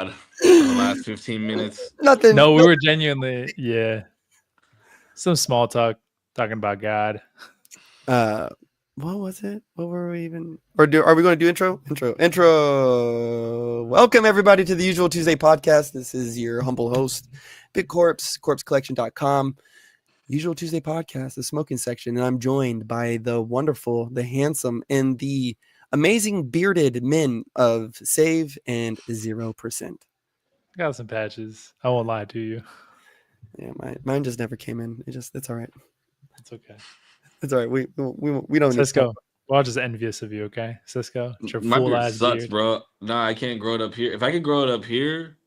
God for the last 15 minutes. Nothing. No, we were genuinely, some small talk talking about God. What was it? What were we even? Are we going to do intro? Intro. Welcome everybody to the Usual Tuesday podcast. This is your humble host, Big Korpsx, korpscollection.com. Usual Tuesday podcast, the smoking section, and I'm joined by the wonderful, the handsome, and the amazing bearded men of Save and 0%. I got some patches. I won't lie to you. Yeah, mine just never came in. It's all right. It's okay. It's all right. We don't. Cisco, we're all just envious of you, okay? Cisco, it's your My full beard ass sucks, beard. bro. Nah, I can't grow it up here. If I could grow it up here,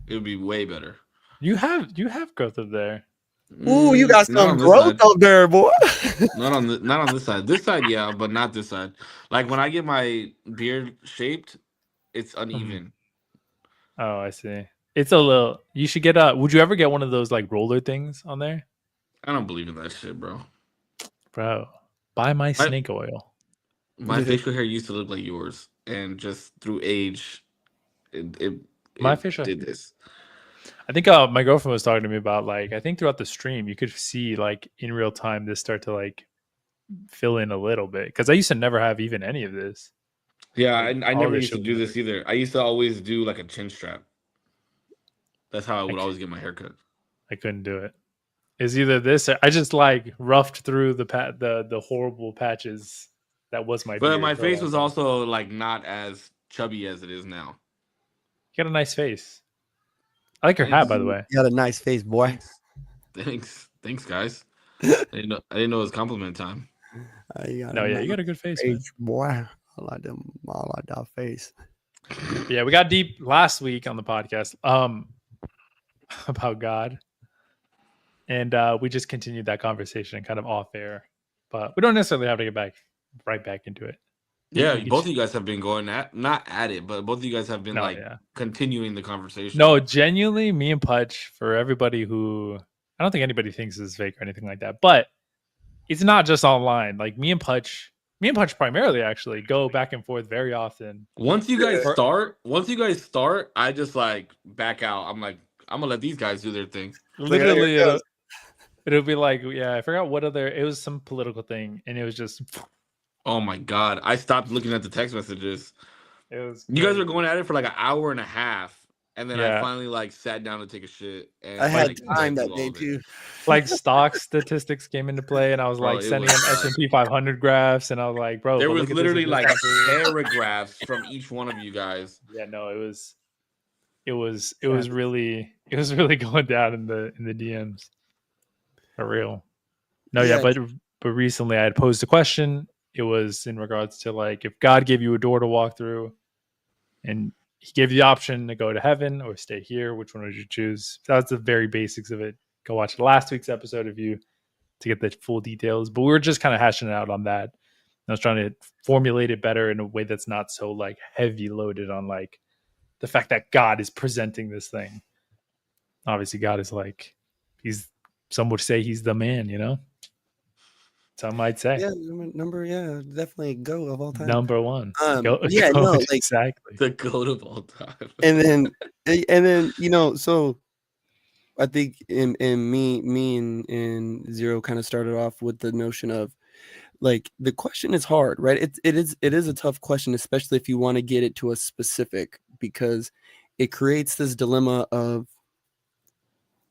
it would be way better. You have growth up there. Ooh, you got Not some on this growth side. up there, boy. Not on this side. This side, yeah, but not this side. Like when I get my beard shaped, it's uneven. Oh, I see. It's a little. You should get a. Would you ever get one of those like roller things on there, I don't believe in that shit, bro. bro? Buy my snake oil. My facial hair used to look like yours, and just through age, it My facial did this. I think my girlfriend was talking to me about like I think throughout the stream you could see like in real time this start to like fill in a little bit because I used to never have even any of this. Yeah, Like, I all never this used to shit do was this either. I used to always do like a chin strap. That's how I would I always get my hair cut. I couldn't do it. It's either this or I just like roughed through the horrible patches that was my But beard my for a face long was time. also like not as chubby as it is now. You got a nice face. I like your hat, by the way. You got a nice face, boy. Thanks, guys. I didn't know it was compliment time. You got a good face, man. Boy. I like that face. Yeah, we got deep last week on the podcast about God, and we just continued that conversation kind of off air, but we don't necessarily have to get right back into it. Yeah, both of you guys have been going not at it, but both of you guys have been continuing the conversation. No, genuinely, me and Putch, for everybody who I don't think anybody thinks this is fake or anything like that, but it's not just online. Like me and Putch primarily actually go back and forth very often. Once you guys start, I just like back out. I'm like, I'm gonna let these guys do their thing. Literally, it'll be like, yeah, I forgot what other. It was some political thing, and it was just. Oh my god! I stopped looking at the text messages. It was. You guys were going at it for like an hour and a half, and then I finally like sat down to take a shit. And I had time that day too. Like stock statistics came into play, and I was like sending him S&P 500 graphs, and I was like, bro, there was literally like paragraphs from each one of you guys. Yeah, no, it was really going down in the DMs for real. No, yeah, but recently I had posed a question. It was in regards to like if God gave you a door to walk through, and He gave you the option to go to heaven or stay here, which one would you choose? So that's the very basics of it. Go watch last week's episode of you to get the full details. But we were just kind of hashing it out on that. I was trying to formulate it better in a way that's not so like heavy loaded on like the fact that God is presenting this thing. Obviously, God is like some would say He's the man, you know. Some might say, Definitely GOAT of all time. Number one. Exactly the GOAT of all time. and then so I think in me and Zero kind of started off with the notion of like the question is hard, right? It is a tough question, especially if you want to get it to a specific, because it creates this dilemma of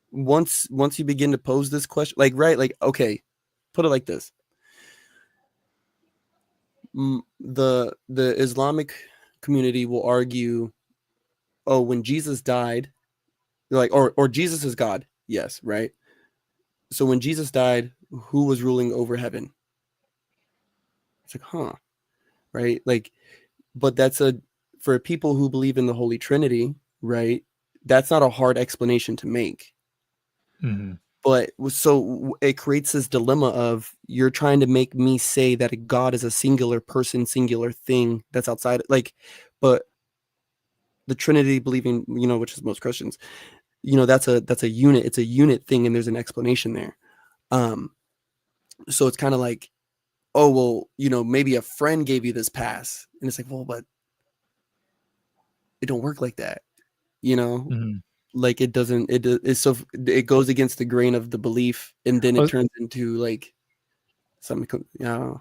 once you begin to pose this question, okay, put it like this. The Islamic community will argue, oh, when Jesus died, like, or Jesus is God. Yes. Right. So when Jesus died, who was ruling over heaven? It's like, right. Like, but for people who believe in the Holy Trinity, right. That's not a hard explanation to make. Mm-hmm. But so it creates this dilemma of you're trying to make me say that a God is a singular person, singular thing that's outside, like, but the Trinity believing, which is most Christians, that's a unit. It's a unit thing, and there's an explanation there. So it's kind of like, oh well, maybe a friend gave you this pass, and it's like, well, but it don't work like that. you know, Mhm. like it doesn't, it goes against the grain of the belief, and then I it was, turns into like something. Yeah,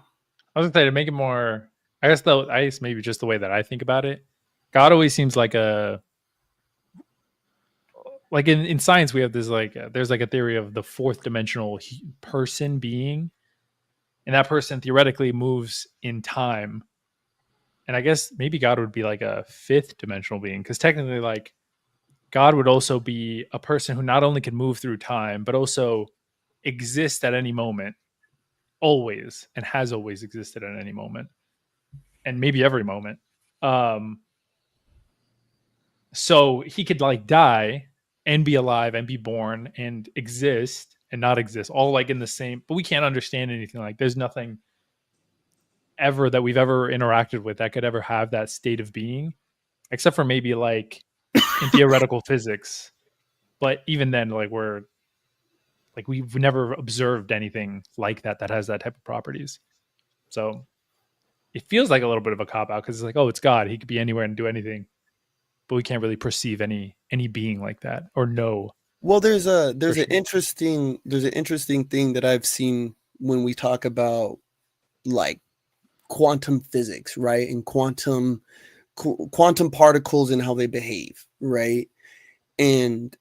I was gonna say to make it more. I guess maybe just the way that I think about it. God always seems like in science we have this there's like a theory of the fourth dimensional person being, and that person theoretically moves in time. And I guess maybe God would be like a fifth dimensional being, because technically, like, God would also be a person who not only can move through time, but also exist at any moment, always, and has always existed at any moment, and maybe every moment. Um, so he could like die and be alive and be born and exist and not exist, all like in the same. But we can't understand anything. Like, there's nothing ever that we've ever interacted with that could ever have that state of being, except for maybe like in theoretical physics. But even then, we've never observed anything like that that has that type of properties. So it feels like a little bit of a cop out, because it's like, oh, it's God, he could be anywhere and do anything, but we can't really perceive any being like that or know. well, there's For an sure. interesting thing that I've seen when we talk about like quantum physics, right, and quantum particles and how they behave, right? And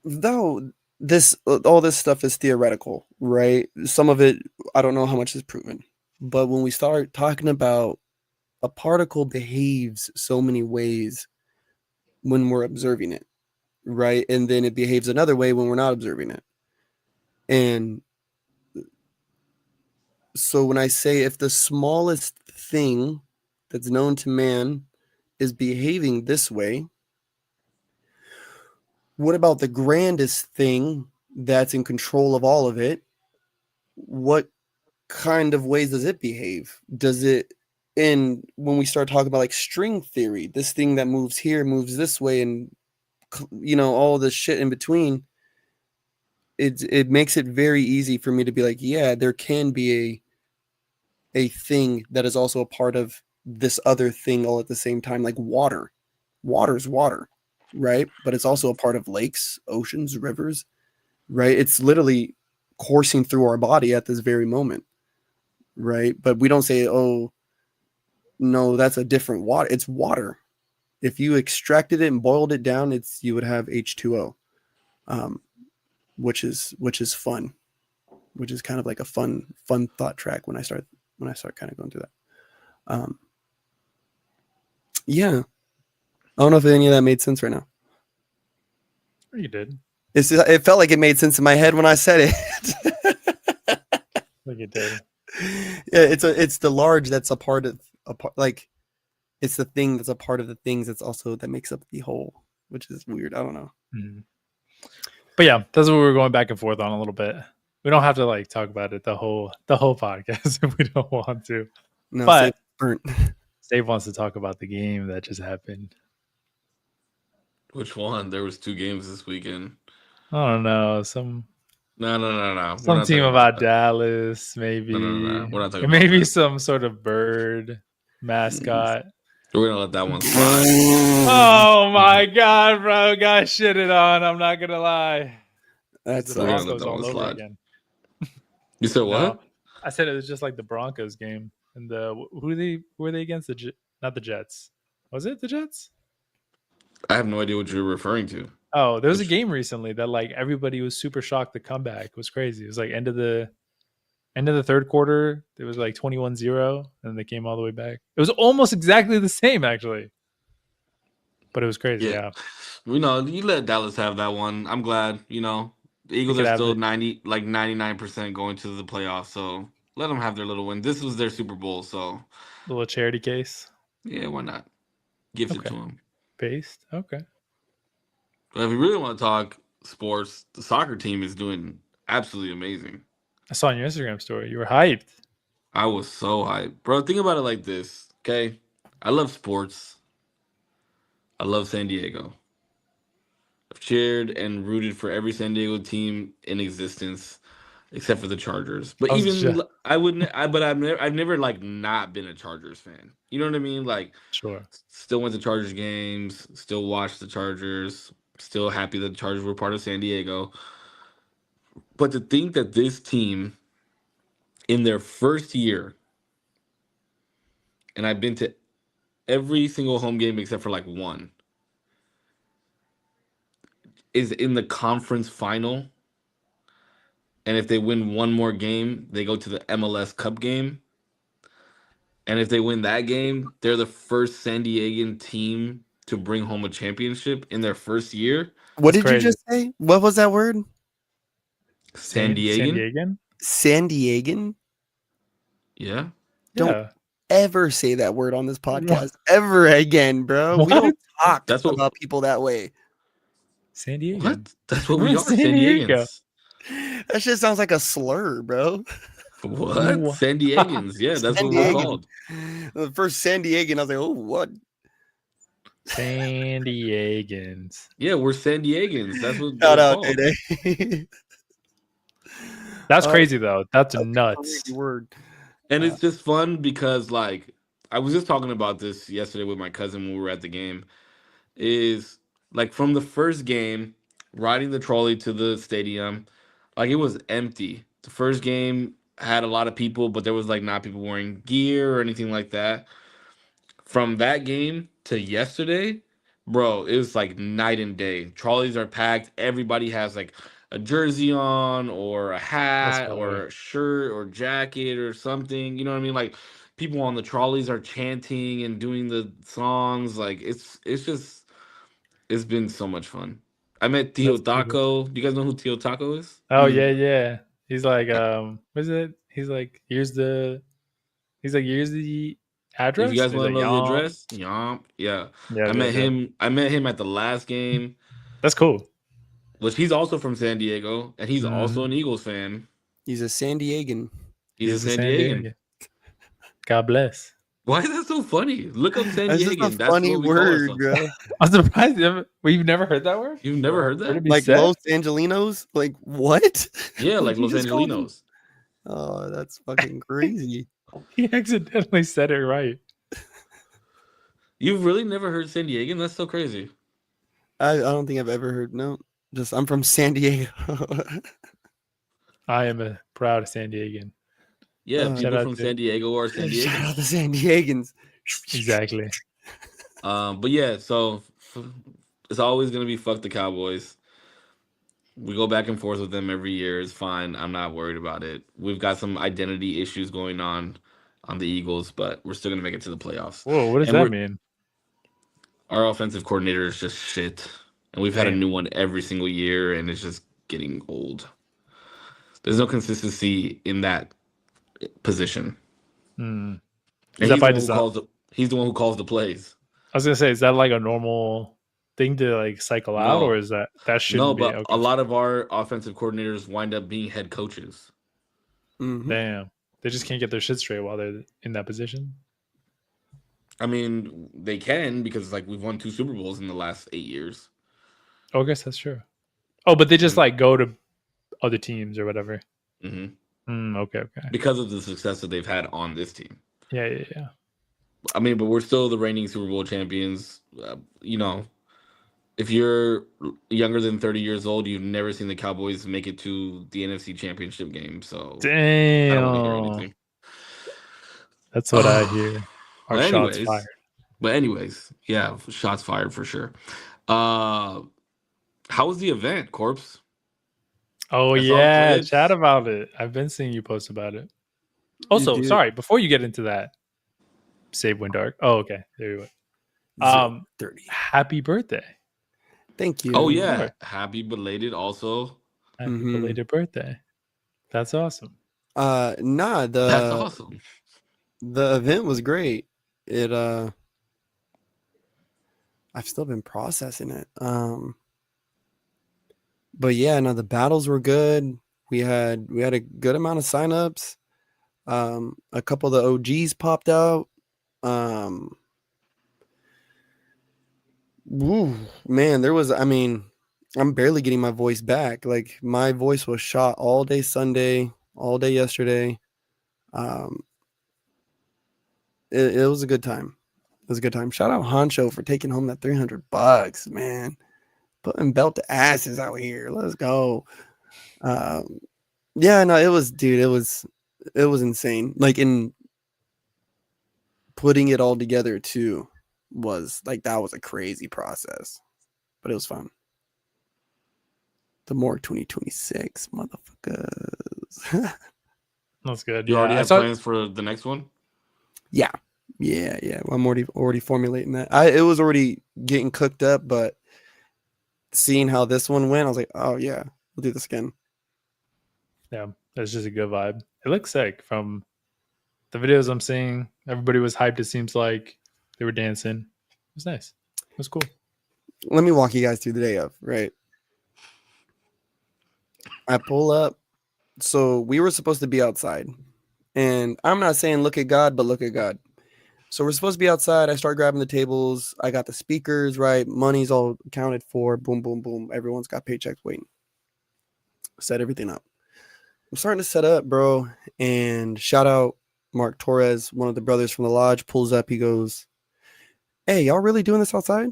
though this all this stuff is theoretical, right? Some of it I don't know how much is proven. But when we start talking about a particle behaves so many ways when we're observing it, right? And then it behaves another way when we're not observing it. And so when I say if the smallest thing that's known to man is behaving this way, what about the grandest thing that's in control of all of it? What kind of ways does it behave? Does it, and when we start talking about like string theory, this thing that moves here moves this way, and all this shit in between, it makes it very easy for me to be like, yeah, there can be a thing that is also a part of this other thing all at the same time, like water. Water's water, right? But it's also a part of lakes, oceans, rivers, right? It's literally coursing through our body at this very moment, right? But we don't say, oh, no, that's a different water. It's water. If you extracted it and boiled it down, you would have H2O, um, which is fun, which is kind of like a fun thought track when I start kind of going through that. Yeah, I don't know if any of that made sense right now. You did. It felt like it made sense in my head when I said it. Like it did. Yeah, it's the large that's a part of like it's the thing that's a part of the things that makes up the whole, which is weird. I don't know. Mm-hmm. But yeah, that's what we were going back and forth on a little bit. We don't have to like talk about it the whole podcast if we don't want to. No, but burnt. Dave wants to talk about the game that just happened. Which one? There was 2 games this weekend. I don't know. No. Some team about Dallas, maybe. No. We're not talking maybe about that. some sort of bird mascot. We're gonna let that one slide. Oh my god, bro! Got shitted on. I'm not gonna lie. That's the Broncos all over again. You said what? No, I said it was just like the Broncos game. And who were they against? Not the Jets. Was it the Jets? I have no idea what you're referring to. Oh, there was a game recently that like everybody was super shocked. The comeback was crazy. It was like end of the third quarter. It was like 21-0, and they came all the way back. It was almost exactly the same actually, but it was crazy. Yeah. You let Dallas have that one. I'm glad. The Eagles are still 99% going to the playoffs. So let them have their little win. This was their Super Bowl, so a little charity case. Yeah, why not? Gift it to them. Based. Okay. But if we really want to talk sports, the soccer team is doing absolutely amazing. I saw on your Instagram story. You were hyped. I was so hyped. Bro, think about it like this, okay? I love sports. I love San Diego. I've cheered and rooted for every San Diego team in existence. except for the Chargers. But I've I've never like not been a Chargers fan. You know what I mean? Like, sure. still went to Chargers games, still watched the Chargers, still happy that the Chargers were part of San Diego. But to think that this team in their first year, and I've been to every single home game except for like one, is in the conference final. And if they win one more game, they go to the MLS Cup game. And if they win that game, they're the first San Diegan team to bring home a championship in their first year. What That's did you just say? What was that word? San San Diegan? Diegan? San Diegan? Yeah. Don't ever say that word on this podcast ever again, bro. What? We don't talk That's what- about people that way. San Diego. What? That's what We're we in are, San San Diego. Diegans. That shit sounds like a slur, bro. What? What? San Diegans. Yeah, that's San what we're Diegan. called. The first San Diegan, I was like, oh, what? San Diegans. Yeah, we're San Diegans. That's what Shout we're out, called. Day. That's crazy though. That's nuts. Crazy word. And it's just fun because, like, I was just talking about this yesterday with my cousin when we were at the game. Is like from the first game, riding the trolley to the stadium, like it was empty. The first game had a lot of people, but there was like not people wearing gear or anything like that. From that game to yesterday, bro, it was like night and day. Trolleys are packed. Everybody has like a jersey on or a hat or a shirt or jacket or something. You know what I mean? Like, people on the trolleys are chanting and doing the songs. Like, it's been so much fun. I met Tio That's pretty Taco. Do you guys know who Tio Taco is? Oh yeah. He's like, what is it? He's like, here's the address. If you guys He's want to like, know the "Yomp." address, yomp. Yeah. Yeah, I met him. I met him at the last game, That's cool. which he's also from San Diego, and he's also Mhm. an Eagles fan. He's a San Diegan. He's a San Diegan. God bless. Why is that so funny? Look up San That's Diegan. just a That's funny what we call word, ourselves. bro. I'm surprised. You've never heard that word? You've never heard Would it that? be Like said? Los Angelinos? Like what? Yeah, like What'd you Los just call them? Angelinos. Oh, that's fucking crazy. He accidentally said it right. You've really never heard San Diegan? That's so crazy. I don't think I've ever heard. No, just I'm from San Diego. I am a proud San Diegan. Yeah, Shout people out from to- San Diego are San Shout out Diegans. the San Diegans. Exactly. But yeah, so it's always gonna be fuck the Cowboys. We go back and forth with them every year. It's fine. I'm not worried about it. We've got some identity issues going on the Eagles, but we're still gonna make it to the playoffs. Whoa, what does And that we're- mean? Our offensive coordinator is just shit, and we've had a Damn. new one every single year, and it's just getting old. There's no consistency in that position. Hmm. And Is that he's, by the one who design? calls he's the one who calls the plays. I was gonna say, is that like a normal thing to like cycle out, No. or is that shouldn't No, be? but Okay. a lot of our offensive coordinators wind up being head coaches. Mhm. Damn, they just can't get their shit straight while they're in that position. I mean, they can because like we've won 2 Super Bowls in the last 8 years. Oh, I guess that's true. Oh, but they just like go to other teams or whatever. hmm Okay. Because of the success that they've had on this team. Yeah. I mean, but we're still the reigning Super Bowl champions. You know, if you're younger than 30 years old, you've never seen the Cowboys make it to the NFC Championship game. So I don't want to hear Damn, anything. that's what I hear. Our But shots anyways, fired. yeah, shots fired for sure. How was the event, Corpse? Oh I saw yeah, clips. chat about it. I've been seeing you post about it. Also, did. sorry, before you get into that, save when dark. Oh, okay, there you go. 30. Happy birthday! Thank you. Oh yeah, Sure. happy belated. Also, Happy Mhm. belated birthday! That's awesome. Nah, that's awesome. the event was great. It I've still been processing it. But yeah, no, the battles were good. We had a good amount of signups. A couple of the OGs popped out. Woo, man, there was, I mean, I'm barely getting my voice back. Like my voice was shot all day Sunday, all day yesterday. Um, it was a good time. It was a good time. Shout out Honcho for taking home that $300, man. Putting belt to asses out here. Let's go. Yeah, no, it was, dude. It was insane. Like in putting it all together too was like that was a crazy process, but it was fun. The Morgue 2026, motherfuckers. That's good. You Yeah, already I have saw. plans for the next one? Yeah. I'm already formulating that. It was already getting cooked up, but seeing how this one went, I was like, oh yeah, we'll do this again. Yeah, that's just a good vibe. It looks sick from the videos I'm seeing. Everybody was hyped. It seems like they were dancing. It was nice. It was cool. Let me walk you guys through the day of, right? I pull up. So we were supposed to be outside. And I'm not saying look at God, but look at God. So we're supposed to be outside. I start grabbing the tables. I got the speakers, right? Money's all accounted for. Boom, boom, boom. Everyone's got paychecks waiting. Set everything up. I'm starting to set up, bro. And shout out Mark Torres, one of the brothers from the lodge, pulls up. He goes, "Hey, y'all really doing this outside?"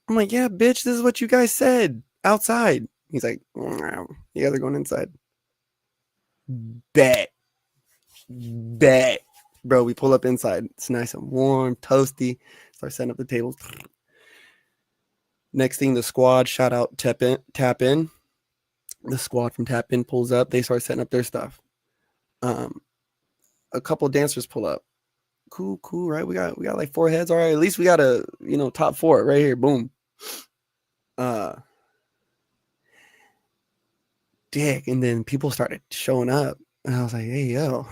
I'm like, "Yeah, bitch, this is what you guys said. Outside." He's like, "You guys are going inside." Bet. Bet. Bro, we pull up inside. It's nice and warm, toasty. Start setting up the tables. Next thing, the squad, shout out Tap In. The squad from Tap In pulls up. They start setting up their stuff. A couple dancers pull up. Cool, right? We got like 4 heads. All right, at least we got a top 4 right here. Boom. Dick, and then people started showing up. And I was like, hey, yo.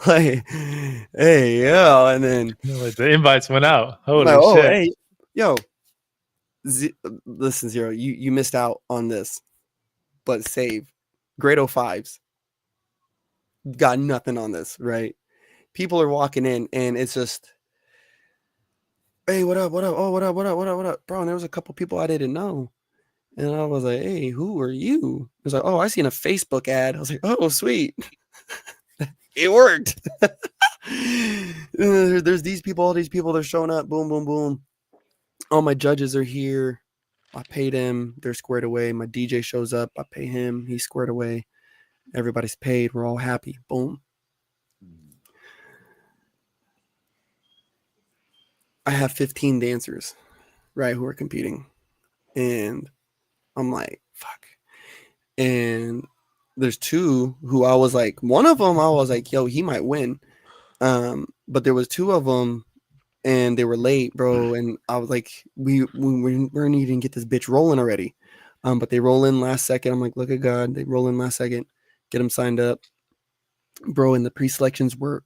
Like, hey, yo. And then The invites went out. Holy like, oh, shit. hey, yo. Listen, Zero, you missed out on this, but save. Grade 05s. Got nothing on this, right? People are walking in, and it's just, hey, what up? Oh, what up? Bro, and there was a couple people I didn't know. And I was like, hey, who are you? It was like, oh, I seen a Facebook ad. I was like, oh, sweet. It worked. There's these people, all these people, they're showing up. Boom, boom, boom. All my judges are here. I paid him. They're squared away. My DJ shows up. I pay him. He's squared away. Everybody's paid. We're all happy. Boom. I have 15 dancers, right, who are competing. And I'm like, fuck. And there's 2 who I was like, one of them, I was like, yo, he might win. But there was 2 of them and they were late, bro. And I was like, we're needing to get this bitch rolling already. But they roll in last second. I'm like, look at God. They roll in last second, get them signed up, bro. And the pre-selections were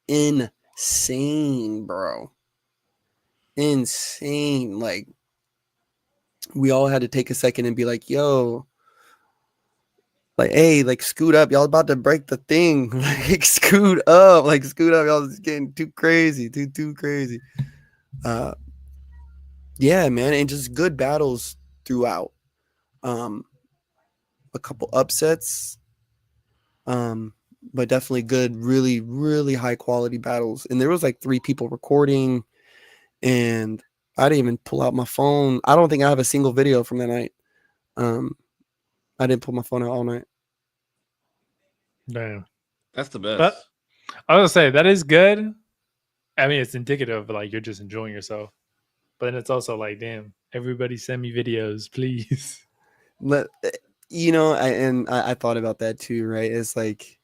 insane, bro. Insane. Like, we all had to take a second and be like, yo, like, hey, like, scoot up. Y'all about to break the thing. Like, scoot up. Like, scoot up. Y'all just getting too crazy. Too crazy. Yeah, man. And just good battles throughout. A couple upsets. But definitely good, really, really high quality battles. And there was like 3 people recording, and I didn't even pull out my phone. I don't think I have a single video from that night. I didn't pull my phone out all night. Damn. That's the best. But I was gonna say that is good. I mean, it's indicative of like you're just enjoying yourself. But then it's also like, damn, everybody send me videos, please. But I thought about that too, right? It's like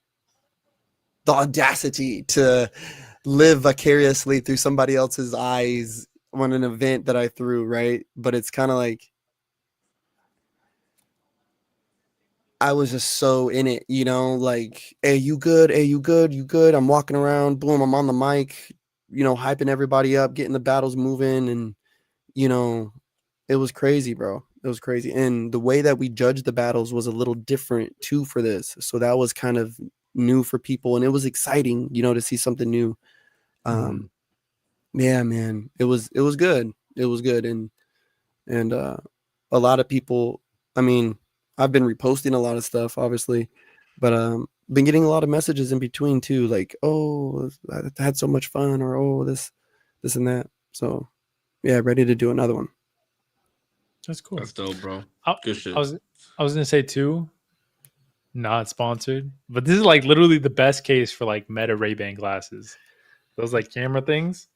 the audacity to live vicariously through somebody else's eyes on an event that I threw, right? But it's kind of like I was just so in it, like, hey, you good? Hey, you good? You good? I'm walking around, boom, I'm on the mic, hyping everybody up, getting the battles moving. And, it was crazy, bro. It was crazy. And the way that we judged the battles was a little different too for this. So that was kind of new for people. And it was exciting, to see something new. Yeah, man, it was good. It was good. And and a lot of people. I mean, I've been reposting a lot of stuff, obviously, but been getting a lot of messages in between too, like, "Oh, I had so much fun," or "Oh, this and that." So, yeah, ready to do another one. That's cool. That's dope, bro. I, Good I shit. was I was gonna say too, not sponsored, but this is like literally the best case for like Meta Ray-Ban glasses. Those like camera things.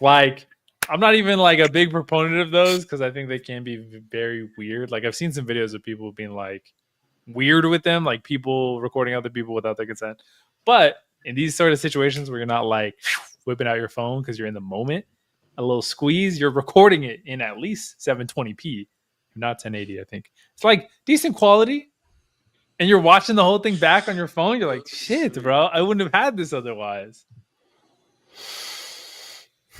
Like, I'm not even like a big proponent of those because I think they can be very weird. Like, I've seen some videos of people being like weird with them, like people recording other people without their consent. But in these sort of situations where you're not like whipping out your phone because you're in the moment, a little squeeze, you're recording it in at least 720p, not 1080. I think it's like decent quality, and you're watching the whole thing back on your phone. You're like, shit, bro, I wouldn't have had this otherwise.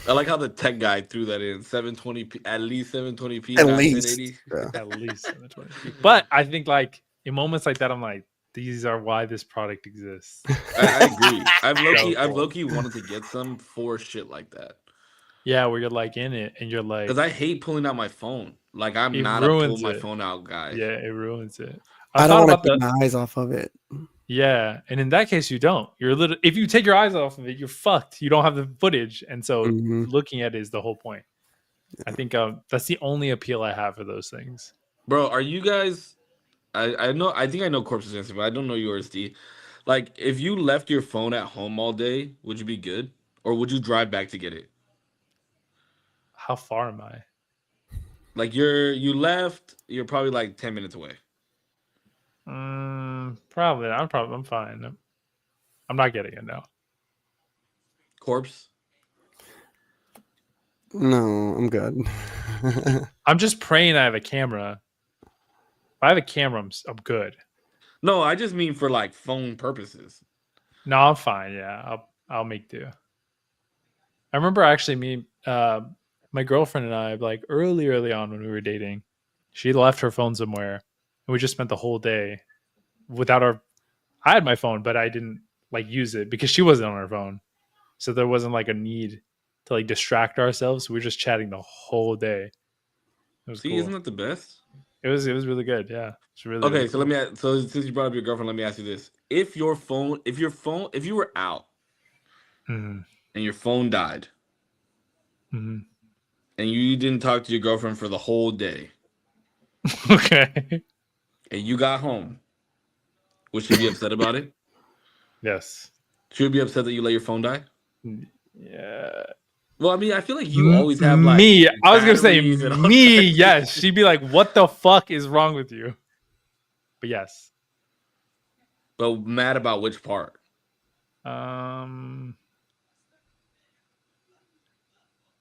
I like how the tech guy threw that in 720p, at least 720p, At not least, 1080. yeah. At least 720p. But I think like in moments like that, I'm like, these are why this product exists. I agree. I've cool. low-key wanted to get some for shit like that. Yeah, where you're like in it and you're like, Because I hate pulling out my phone. Like, I'm it not a pull ruins my it. phone out guy. Yeah, it ruins it. I I've don't thought want about to take the my eyes off of it. yeah, and in that case, you don't. You're literally if you take your eyes off of it, you're fucked. You don't have the footage, and so Mhm. looking at it is the whole point. I think that's the only appeal I have for those things. Bro, are you guys... I think I know Korps's answer, but I don't know yours, D. Like, if you left your phone at home all day, would you be good? Or would you drive back to get it? How far am I? Like, you left, you're probably like 10 minutes away. Probably. I'm fine. I'm not getting it now. Corpse? No, I'm good. I'm just praying I have a camera. If I have a camera, I'm good. No, I just mean for like phone purposes. No, I'm fine. Yeah, I'll make do. I remember actually my girlfriend and I like early on when we were dating, she left her phone somewhere, and we just spent the whole day without our. I had my phone, but I didn't like use it because she wasn't on her phone, so there wasn't like a need to like distract ourselves. We were just chatting the whole day. It was See, isn't cool. that the best? It was really good. Yeah, it's really Okay, really so cool. so since you brought up your girlfriend, let me ask you this: if if you were out Mhm. and your phone died Mhm. and you didn't talk to your girlfriend for the whole day Okay. and you got home, would she be upset about it? Yes. She would be upset that you let your phone die. Yeah. Well, I mean, I feel like you always have like Me, I was gonna say batteries and all me. types of Yes, shit. she'd be like, "What the fuck is wrong with you?" But yes, But mad about which part? um,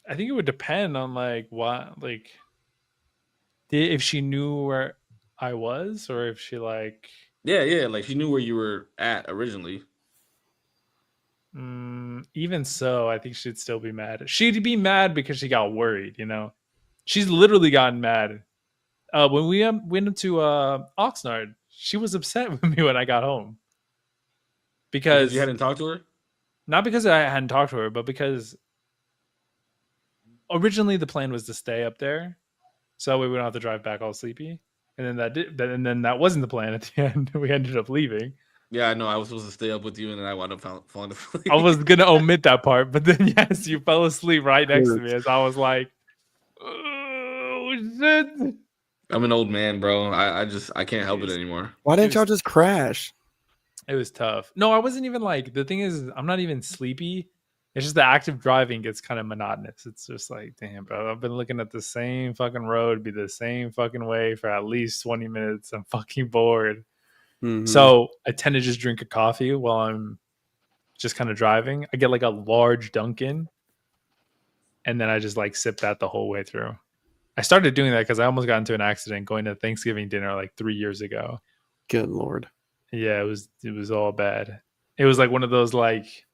I think it would depend on like what, like, if she knew where I was, or if she like, Yeah, yeah. Like she knew where you were at originally. even so, I think she'd still be mad. She'd be mad because she got worried. You know, she's literally gotten mad. When we went into Oxnard, she was upset with me when I got home Because you because hadn't talked to her? not because I hadn't talked to her, but because originally the plan was to stay up there, so we wouldn't have to drive back all sleepy. And then and then that wasn't the plan at the end. We ended up leaving. Yeah, I know. I was supposed to stay up with you, and then I wound up falling I was asleep. gonna omit that part, but then yes, you fell asleep right next to me Hurts. as I was like, "Oh shit!" I'm an old man, bro. I can't help it anymore. Why It didn't y'all was just crash? it was tough. No, I wasn't even like the thing is I'm not even sleepy. It's just the active driving gets kind of monotonous. It's just like, damn, bro, I've been looking at the same fucking road, be the same fucking way for at least 20 minutes. I'm fucking bored. Mhm. So I tend to just drink a coffee while I'm just kind of driving. I get like a large Dunkin', and then I just like sip that the whole way through. I started doing that because I almost got into an accident going to Thanksgiving dinner like 3 years ago. Good Lord. Yeah, it was all bad. It was like one of those like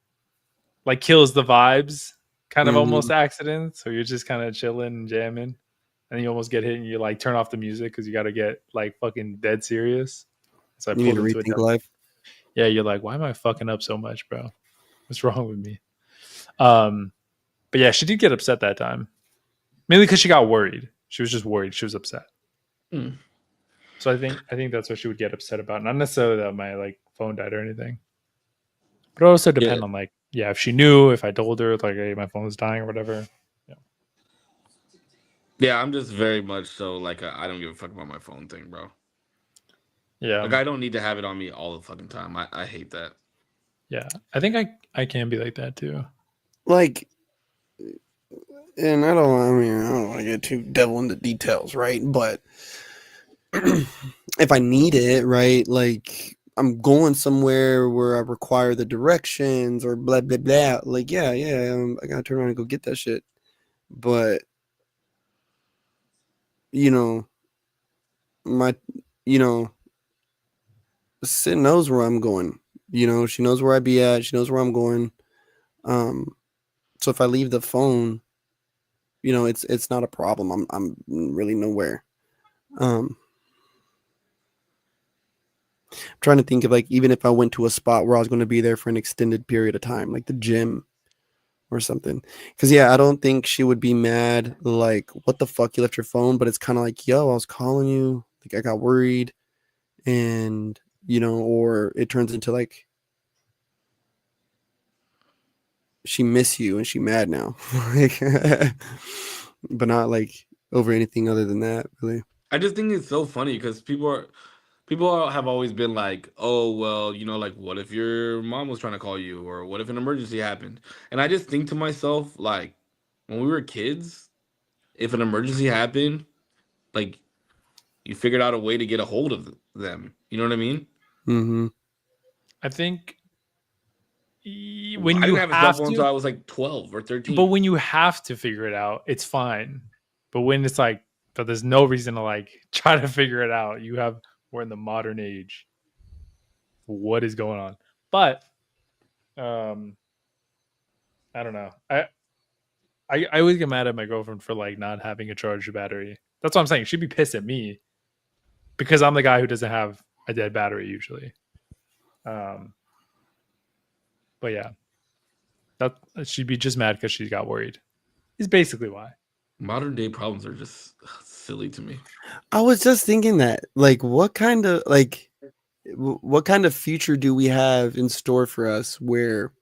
kills the vibes kind of almost accidents, where you're just kind of chilling and jamming, and you almost get hit, and you like turn off the music because you got to get like fucking dead serious. So I You need pulled to into a rethink life. yeah. You're like, why am I fucking up so much, bro? What's wrong with me? But yeah, she did get upset that time, mainly because she got worried. She was just worried. She was upset. Hmm. So I think that's what she would get upset about. Not necessarily that my like phone died or anything. But it also Yeah, depend on like, yeah, if she knew, if I told her like, hey, my phone was dying or whatever. Yeah. yeah. I'm just very much so like I don't give a fuck about my phone thing, bro. Yeah. Like I don't need to have it on me all the fucking time. I hate that. Yeah. I think I can be like that too. Like, and I don't want to get too devil in the details, right? But if I need it, right, like I'm going somewhere where I require the directions or blah blah blah. Like, yeah, I gotta turn around and go get that shit. But you know, my, you know, Sid knows where I'm going. She knows where I be at. She knows where I'm going. Um, so if I leave the phone, it's not a problem. I'm really nowhere. Um, I'm trying to think of like even if I went to a spot where I was going to be there for an extended period of time, like the gym or something. Because yeah, I don't think she would be mad. Like, what the fuck, you left your phone? But it's kind of like, yo, I was calling you. Like, I got worried, and or it turns into like she miss you and she mad now, like, but not like over anything other than that, really. I just think it's so funny because have always been like, oh well, like what if your mom was trying to call you, or what if an emergency happened? And I just think to myself, like, when we were kids, if an emergency happened, like you figured out a way to get a hold of them. You know what I mean? Mm-hmm. I think I when you didn't have a cell have phone until to, I was like 12 or but 13. when you have to figure it out, it's fine. But when it's like, but there's no reason to like try to figure it out. We're in the modern age. What is going on? But um, I don't know. I always get mad at my girlfriend for like not having a charged battery. That's what I'm saying. She'd be pissed at me because I'm the guy who doesn't have a dead battery usually. Um, but yeah, that she'd be just mad because she got worried. Is basically why. Modern day problems are just silly to me. I was just thinking that, like, what kind of future do we have in store for us where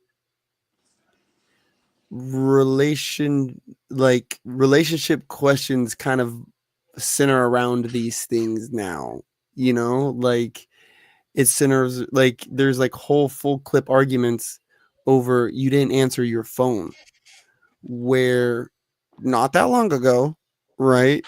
relationship questions kind of center around these things now, like it centers, like there's like whole full clip arguments over you didn't answer your phone, where not that long ago, right,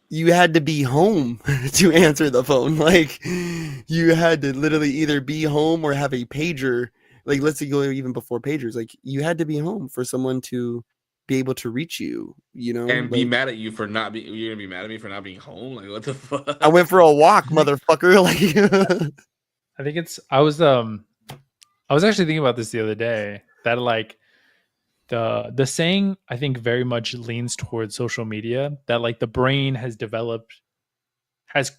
you had to be home to answer the phone. Like, you had to literally either be home or have a pager. Like, let's say go even before pagers. Like, you had to be home for someone to be able to reach you. And be Like, mad at you for not being. You're gonna be mad at me for not being home. Like what the I fuck? went for a walk, motherfucker. Like, I think it's I was actually thinking about this the other day that like the saying I think very much leans towards social media that like the brain has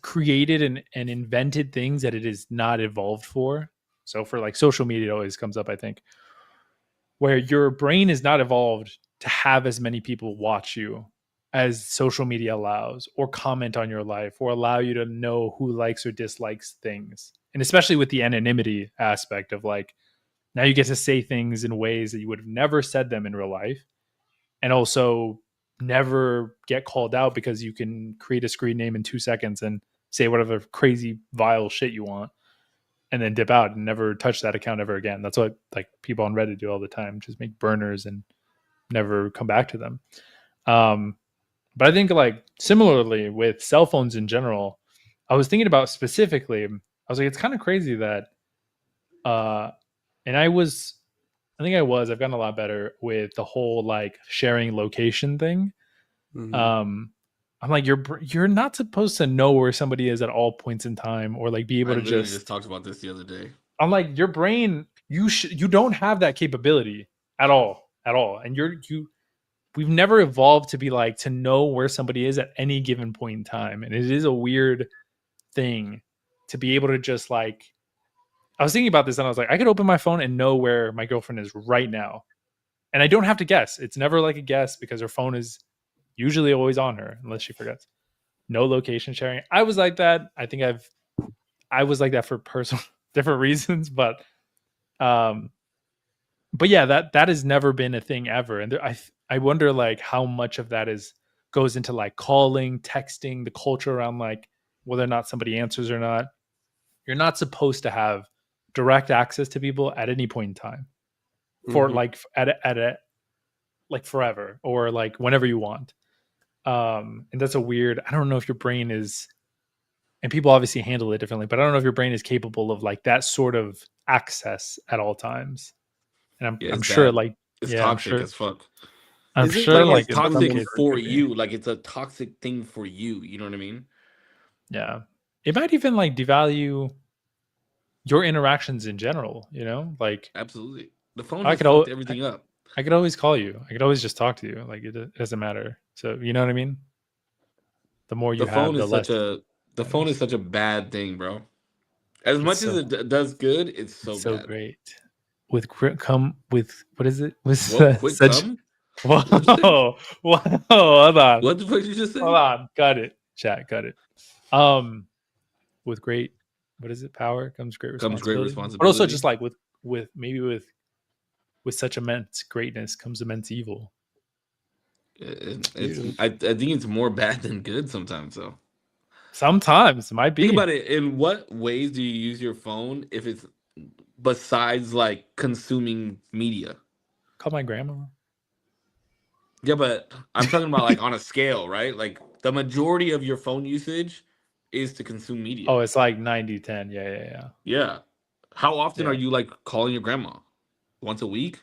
created and invented things that it is not evolved for. So for like social media, it always comes up, I think, where your brain is not evolved to have as many people watch you as social media allows, or comment on your life, or allow you to know who likes or dislikes things. And especially with the anonymity aspect of like, now you get to say things in ways that you would have never said them in real life, and also never get called out because you can create a screen name in 2 seconds and say whatever crazy vile shit you want and then dip out and never touch that account ever again. That's what like people on Reddit do all the time, just make burners and never come back to them. um but I think like similarly with cell phones in general, I was thinking about specifically, I was like, it's kind of crazy that uh and I've gotten a lot better with the whole like sharing location thing. mhm. um I'm like, you're not supposed to know where somebody is at all points in time, or like be I able to literally just, just talked about this the other day. I'm like, your brain, you don't have that capability at all. And we've never evolved to be like to know where somebody is at any given point in time. And it is a weird thing to be able to just like, I was thinking about this and I was like, I could open my phone and know where my girlfriend is right now And I don't have to guess. It's never like a guess because her phone is usually always on her unless she forgets. No location sharing. I was like that. I think I was like that for personal different reasons, but yeah, that has never been a thing ever. And I wonder like how much of that goes into like calling, texting, the culture around like whether or not somebody answers or not. You're not supposed to have direct access to people at any point in time for like at a like forever or like whenever you want. And that's a weird, I don't know if your brain is, and people obviously handle it differently, but I don't know if your brain is capable of like that sort of access at all times. And I'm sure bad. like, It's yeah, toxic as fuck. I'm Is it sure Like like it's in some toxic cases, for you. Like it's a toxic thing for you. You know what I mean? yeah, it might even like devalue your interactions in general, you know, like Absolutely. The phone I has could fucked everything up. I could always call you. I could always just talk to you. Like it doesn't matter. So you know what I mean? The more you The have, phone the is less such a the phone is matters. such a bad thing, bro. As It's much as so it does good, it's so it's so bad. great. With come with what is it? With Whoa, quick such come? What'd you say? whoa whoa hold on. What the fuck did you just Hold say? on. Got it. Chat, got it. With great what is it? Power comes great Comes great responsibility. But also just responsibility. like with maybe with such immense greatness comes immense evil. It's Usually. I think it's more bad than good sometimes though. Sometimes it might Think be. about it. In what ways do you use your phone if it's besides like consuming media? Call my grandma. Yeah, but I'm talking about like on a scale, right? Like the majority of your phone usage is to consume media. Oh, it's like 90-10. Yeah. Yeah. How often are Yeah. you like calling your grandma? Once a week?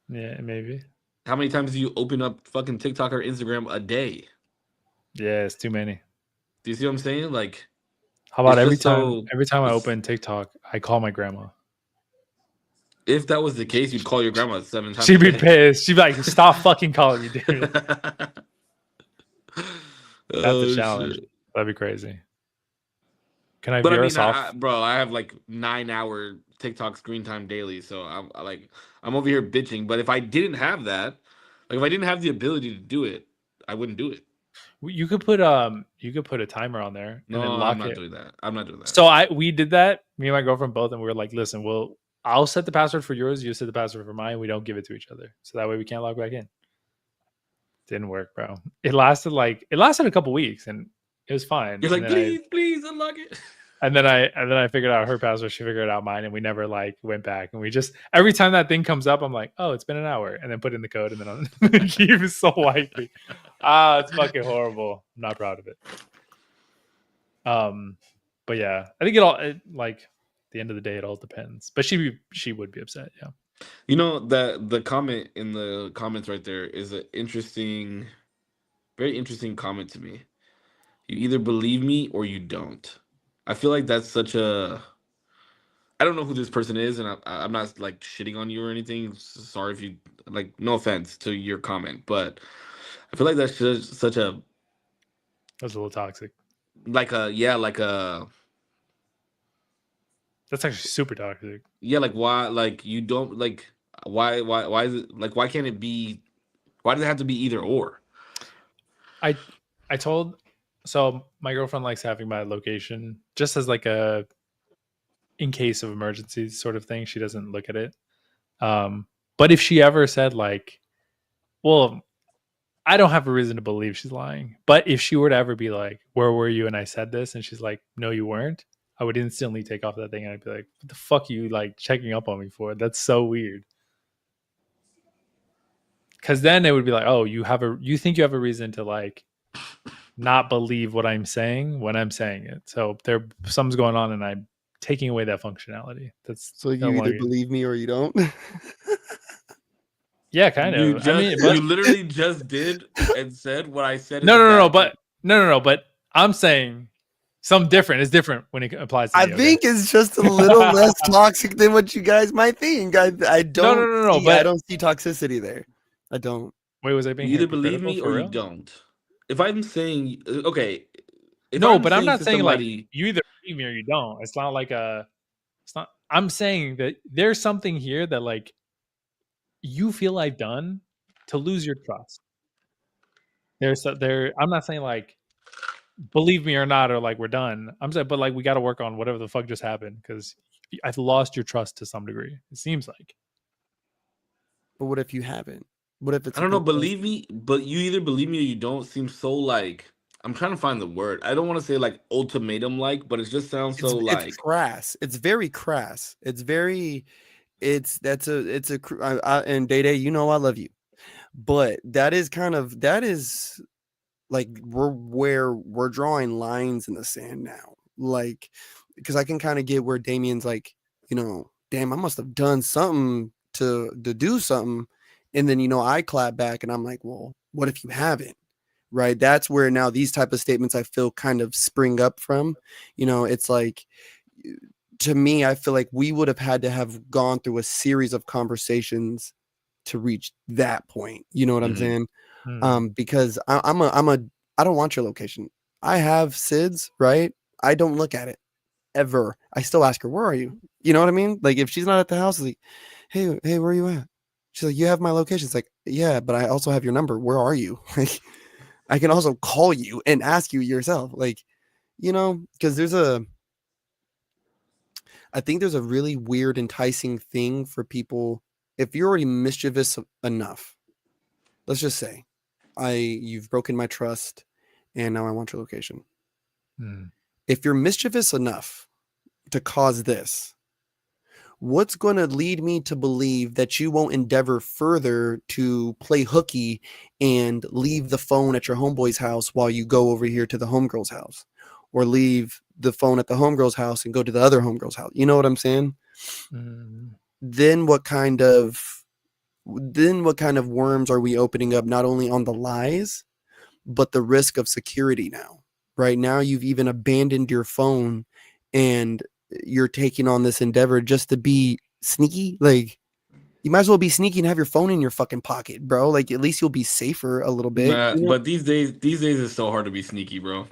Yeah, maybe. How many times do you open up fucking TikTok or Instagram a day? Yeah, it's too many. Do you see what I'm saying? Like How about it's just so every time I it's open TikTok, I call my grandma. if that was the case, you'd call your grandma 7 times She'd a be day. pissed. She'd be like, "Stop fucking calling me, dude." That's a Oh challenge. shit. That'd be crazy. Can I But I veer mean, us off? bro, I have like 9 hour TikTok screen time daily, so I'm over here bitching. But if I didn't have that, like if I didn't have the ability to do it, I wouldn't do it. You could put a timer on there and No, then I'm lock not it. doing that. I'm not doing that. So we did that. Me and my girlfriend both, and we were like, "Listen, I'll set the password for yours. You set the password for mine. We don't give it to each other, so that way we can't log back in." Didn't work, bro. It lasted a couple weeks, and it was fine. You're And like, then I please unlock it. and then I figured out her password. She figured out mine, and we never like went back. And we just every time that thing comes up, I'm like, "Oh, it's been an hour," and then put in the code, and then he was so wifey. It's fucking horrible. I'm not proud of it. But yeah, I think like at the end of the day, it all depends. But she would be upset. Yeah. You know that the comment in the comments right there is an interesting, very interesting comment to me. You either believe me or you don't. I feel like that's such a. I don't know who this person is, and I'm not like shitting on you or anything. Sorry if you like. No offense to your comment, but I feel like that's just such a That's a little toxic. like a yeah like a That's actually super toxic. yeah like why like you don't like why is it like why can't it be why does it have to be either or? I told so my girlfriend likes having my location just as like a in case of emergencies sort of thing. She doesn't look at it. But if she ever said like, well, I don't have a reason to believe she's lying. But if she were to ever be like, where were you? And I said this, and she's like, no, you weren't. I would instantly take off that thing and I'd be like, what the fuck are you like checking up on me for? That's so weird. Cause then it would be like, oh, you think you have a reason to like not believe what I'm saying when I'm saying it. So something's going on and I'm taking away that functionality. That's So no you either longer. believe me or you don't. Yeah, kind You of. I mean, just but you literally just did and said what I said. no, but I'm saying something different. It's different when it applies to I me. think it's just a little less toxic than what you guys might think. I No, I but don't see toxicity there. I don't. wait, was I being You either believe hypocritical me for or you real? don't. If I'm saying okay, if No, I'm but I'm saying not to saying like somebody, you either believe me or you don't. It's not like a. It's not. I'm saying that there's something here that like you feel I've done to lose your trust? I'm not saying like believe me or not, or like we're done. I'm saying, but like we got to work on whatever the fuck just happened because I've lost your trust to some degree. It seems like. But what if you haven't? What if it's I don't know. like Believe me, but you either believe me or you don't. Seems so like I'm trying to find the word. I don't want to say like ultimatum like, but it just sounds so it's like crass. It's very crass. It's very and Day Day, you know I love you. But that is like we're drawing lines in the sand now. Like, because I can kind of get where Damien's like, damn, I must have done something to do something. And then, I clap back and I'm like, well, what if you haven't? Right. That's where now these type of statements I feel kind of spring up from. It's like, to me, I feel like we would have had to have gone through a series of conversations to reach that point. You know what I'm saying? Because I don't want your location. I have SIDS, right? I don't look at it ever. I still ask her, where are you? You know what I mean? Like if she's not at the house, it's like, hey, where are you at? She's like, you have my location. It's like, yeah, but I also have your number. Where are you? Like, I can also call you and ask you yourself. Like, because I think there's a really weird, enticing thing for people. If you're already mischievous enough, let's just say, you've broken my trust, and now I want your location. If you're mischievous enough to cause this, what's going to lead me to believe that you won't endeavor further to play hooky and leave the phone at your homeboy's house while you go over here to the homegirl's house, or leave the phone at the homegirl's house and go to the other homegirl's house? You know what I'm saying? Then what kind of worms are we opening up, not only on the lies, but the risk of security now? Right now, you've even abandoned your phone and you're taking on this endeavor just to be sneaky. Like, you might as well be sneaky and have your phone in your fucking pocket, bro. Like, at least you'll be safer a little bit. nah. But these days it's so hard to be sneaky, bro.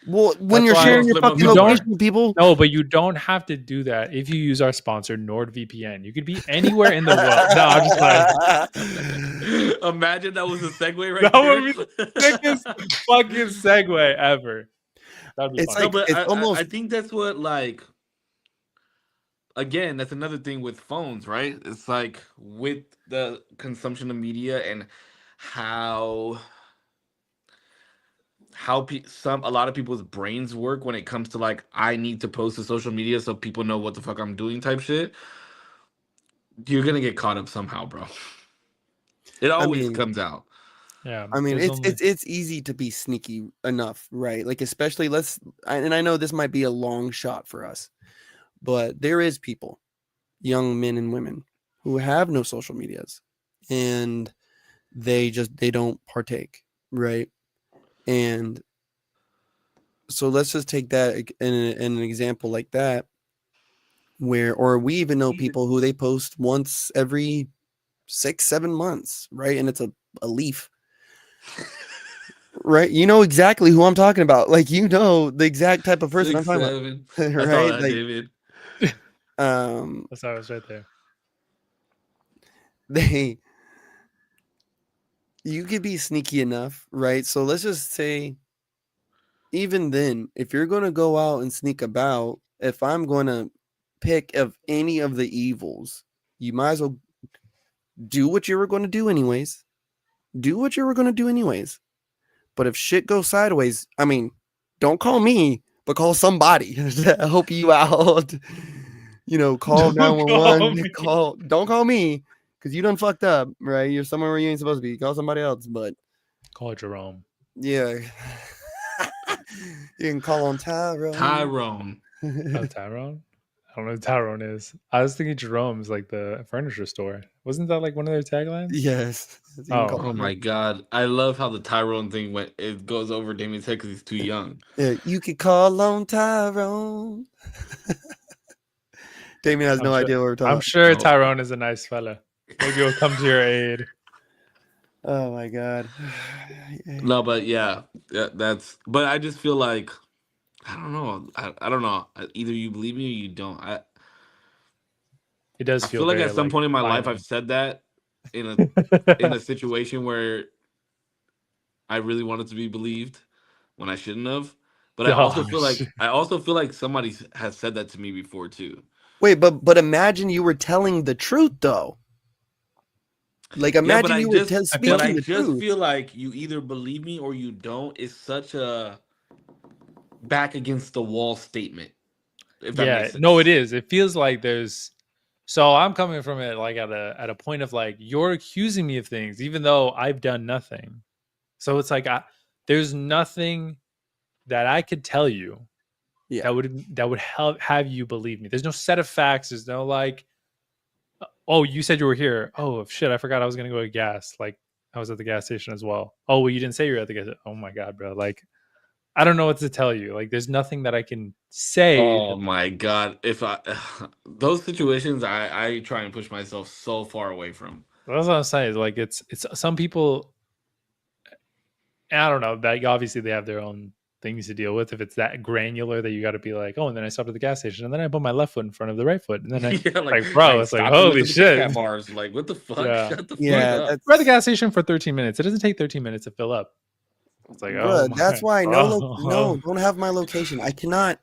Well, when That's you're why sharing your slip up fucking somewhere. location, people. No, but you don't have to do that if you use our sponsor, NordVPN. You could be anywhere in the world. No, I'm just like, Imagine that was a segue right that there. would be the sickest fucking segue ever. That'd be It's funny. No, but it's almost I think that's what, like, again, that's another thing with phones, right? It's like with the consumption of media and how a lot of people's brains work when it comes to like I need to post to social media so people know what the fuck I'm doing type shit. You're gonna get caught up somehow, bro. It I always mean, comes out. Yeah, it's easy to be sneaky enough, right? Like, especially and I know this might be a long shot for us, but there is people, young men and women, who have no social medias, and they don't partake, right? And so let's just take that in an example like that, or we even know people who they post once every 6-7 months, right? And it's a leaf. Right, you know exactly who I'm talking about. Like, the exact type of person I'm 6, talking 7. about. I saw Right, that, like, David. that's how I was right there. You could be sneaky enough, right? So let's just say, even then, if you're going to go out and sneak about, if I'm going to pick of any of the evils, you might as well do what you were going to do anyways. Do what you were going to do anyways. But if shit goes sideways, I mean, don't call me, but call somebody to help you out. Call Don't call 911. me. Don't call me, because you done fucked up, right? You're somewhere where you ain't supposed to be. Call somebody else. But Call Jerome. yeah, you can call on Tyrone. Oh, Tyrone? I don't know who Tyrone is. I was thinking Jerome's like the furniture store. Wasn't that like one of their taglines? Yes. You can Oh. call Oh him. my god. I love how the Tyrone thing went. It goes over Damien's head because he's too young. Yeah, you could call on Tyrone. Damien has no idea what we're talking I'm about. sure No. Tyrone is a nice fella. Maybe he'll come to your aid. Oh my god. No, but yeah, that's. But I just feel like I don't know. I don't know. Either you believe me or you don't. It does I feel feel like very at some like point in my life I've binary. said that, in a situation where I really wanted to be believed when I shouldn't have. But Gosh. I also feel like somebody has said that to me before too. Wait, but imagine you were telling the truth though. Like Yeah, but imagine you were I feel I speaking the just truth. feel like you either believe me or you don't. It's such a back against the wall statement, if that yeah, makes no, it sense. is. It feels like there's so I'm coming from it like at a point of like you're accusing me of things even though I've done nothing. So it's like there's nothing that I could tell you Yeah. that would help have you believe me. There's no set of facts. There's no like, oh, you said you were here. Oh shit, I forgot I was gonna go get gas. Like I was at the gas station as well. Oh well, you didn't say you were at the gas. Oh my god, bro. Like I don't know what to tell you. Like there's nothing that I can say. Oh my god! If I those situations, I try and push myself so far away from. That's what I'm saying. Like it's some people. I don't know. Like obviously they have their own things to deal with. If it's that granular that you got to be like, oh, and then I stopped at the gas station, and then I put my left foot in front of the right foot, and then I Yeah, like, bro, I it's like stopped and looked holy at the Kit Kat shit. bars. Like, what the fuck? Yeah, Shut the fuck Yeah, up. we're at the that's gas station for 13 minutes. It doesn't take 13 minutes to fill up. It's like, oh bruh, my, that's why bro. no, don't have my location. I cannot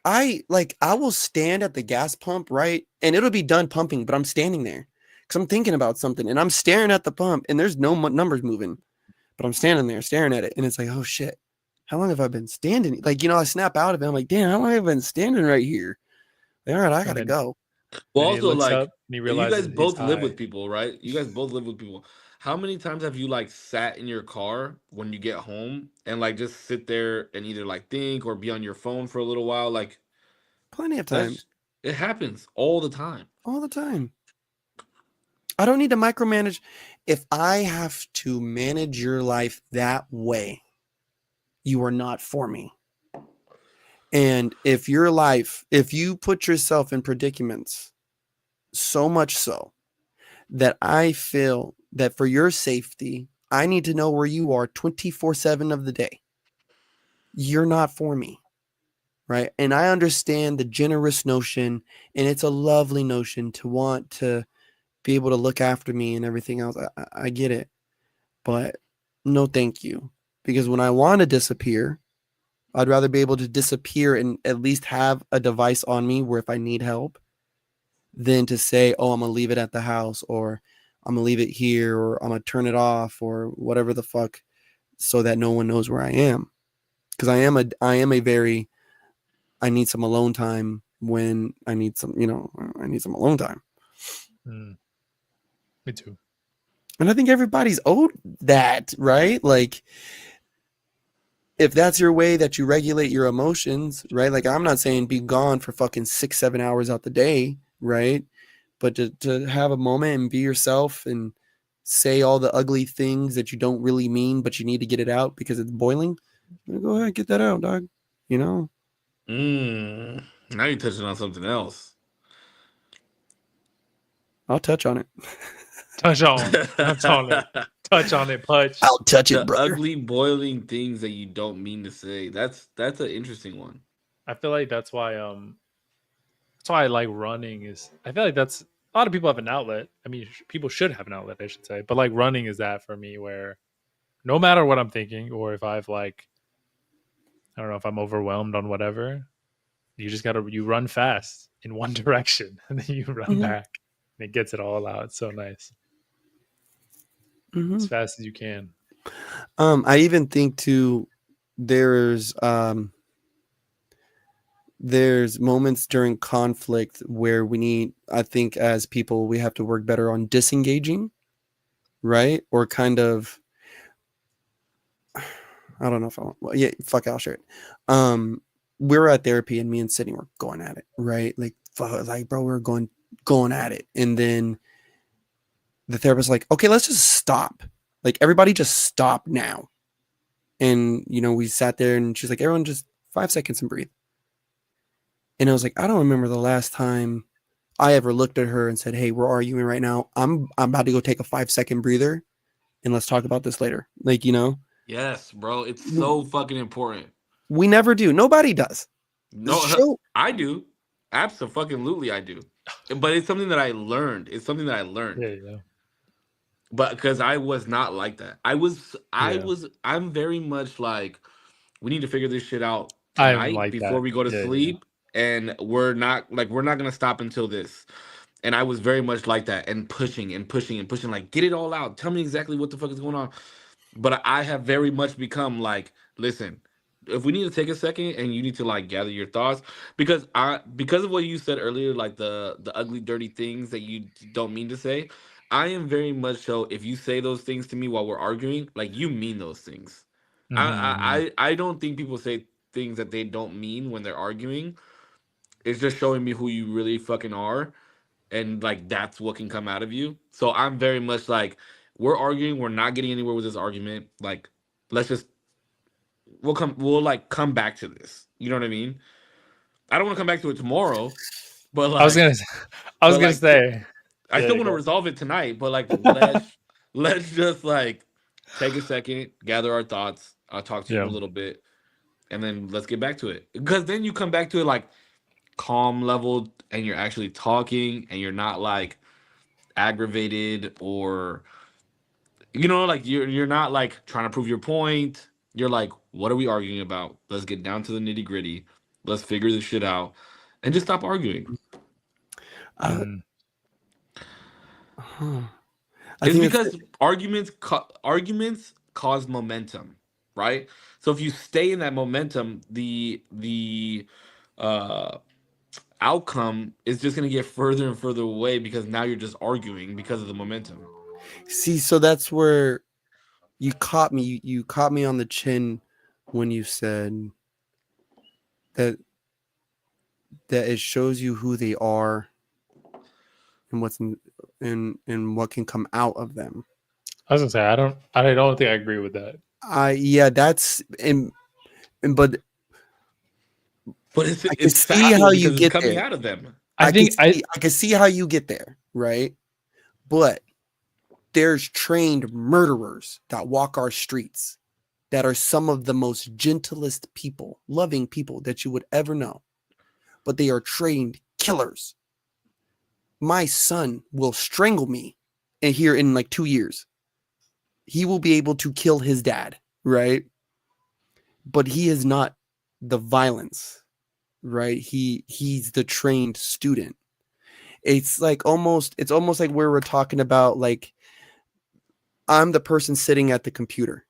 I will stand at the gas pump, right? And it'll be done pumping, but I'm standing there because I'm thinking about something and I'm staring at the pump and there's no numbers moving, but I'm standing there staring at it and it's like, oh shit, how long have I been standing? Like, I snap out of it. I'm like, damn, how long have I been standing right here? Like, all right, I And gotta then go. Well, then he also looks like up and he you guys realizes he's both live high. with people, right? You guys both live with people. How many times have you like sat in your car when you get home and like just sit there and either like think or be on your phone for a little while? Like Plenty of that's times, it happens all the time. all the time. I don't need to micromanage. If I have to manage your life that way, you are not for me. And if you put yourself in predicaments so much so that I feel that for your safety, I need to know where you are 24/7 of the day, you're not for me. Right. And I understand the generous notion, and it's a lovely notion to want to be able to look after me and everything else. I get it. But no, thank you. Because when I want to disappear, I'd rather be able to disappear and at least have a device on me where if I need help than to say, oh, I'm going to leave it at the house or I'm going to leave it here or I'm going to turn it off or whatever the fuck so that no one knows where I am. Because I am a very, I need some alone time when I need some, I need some alone time. Me too. And I think everybody's owed that, right? Like, if that's your way that you regulate your emotions, right? Like, I'm not saying be gone for fucking 6-7 hours out the day, right? But to have a moment and be yourself and say all the ugly things that you don't really mean, but you need to get it out because it's boiling. Go ahead, get that out, dog. Now you're touching on something else. I'll touch on it. Touch on it. Touch on it, Pudge. I'll touch it, The brother. ugly boiling things that you don't mean to say. That's an interesting one. I feel like that's why I like running is I feel like that's a lot of people have an outlet. I mean, people should have an outlet, I should say. But like running is that for me where no matter what I'm thinking or if I've like I don't know if I'm overwhelmed on whatever, you run fast in one direction and then you run back and it gets it all out. It's so nice. As fast as you can. I even think too there's moments during conflict where I think as people we have to work better on disengaging, right? Or kind of I don't know if I want yeah, fuck it, I'll share it. We were at therapy and me and Sydney were going at it, right? Like bro, we're going at it. And then the therapist like, okay, let's just stop. Like everybody just stop now. And we sat there and she's like, everyone just 5 seconds and breathe. And I was like, I don't remember the last time I ever looked at her and said, hey, we're arguing right now. I'm about to go take a 5-second breather and let's talk about this later. Like, Yes, bro. It's so fucking important. We never do. Nobody does. No, I do. Absolutely, I do. But it's something that I learned. Yeah. but because I was not like that. Yeah. I'm very much like, we need to figure this shit out I'm tonight like before that. we go to Yeah, yeah. sleep, and we're not gonna stop until this. And I was very much like that, and pushing and pushing and pushing, like, get it all out. Tell me exactly what the fuck is going on. But I have very much become like, listen, if we need to take a second and you need to like gather your thoughts, because of what you said earlier, like the ugly dirty things that you don't mean to say, I am very much so, if you say those things to me while we're arguing, like, you mean those things. i Mm-hmm. i i, I don't think people say things that they don't mean when they're arguing. It's just showing me who you really fucking are, and like that's what can come out of you. So I'm very much like, we're arguing, we're not getting anywhere with this argument. Like, let's just we'll like come back to this. You know what I mean? I don't want to come back to it tomorrow, but I was like gonna, I was but gonna like say, I still yeah, want to go. resolve it tonight, but like let's just like take a second, gather our thoughts. I'll talk to you in Yeah. a little bit, and then let's get back to it. Because then you come back to it like calm level, and you're actually talking, and you're not like aggravated, or like you're not like trying to prove your point. You're like, what are we arguing about? Let's get down to the nitty gritty. Let's figure this shit out, and just stop arguing. Uh, Mm. huh. I It's think it's because arguments cause momentum, right? So if you stay in that momentum, the uh outcome is just going to get further and further away, because now you're just arguing because of the momentum. see. So that's where you caught me. You caught me on the chin when you said that it shows you who they are and what's in, and what can come out of them. I was gonna say, I don't think I agree with that. Yeah, that's but But it's I can it's see factual how you because it's get coming there. out of them. I think I I can see how you get there, right? But there's trained murderers that walk our streets that are some of the most gentlest people, loving people that you would ever know. But they are trained killers. My son will strangle me and here in like 2 years. He will be able to kill his dad, right? But he is not the violence, right? He's the trained student. It's almost like where we're talking about, like, I'm the person sitting at the computer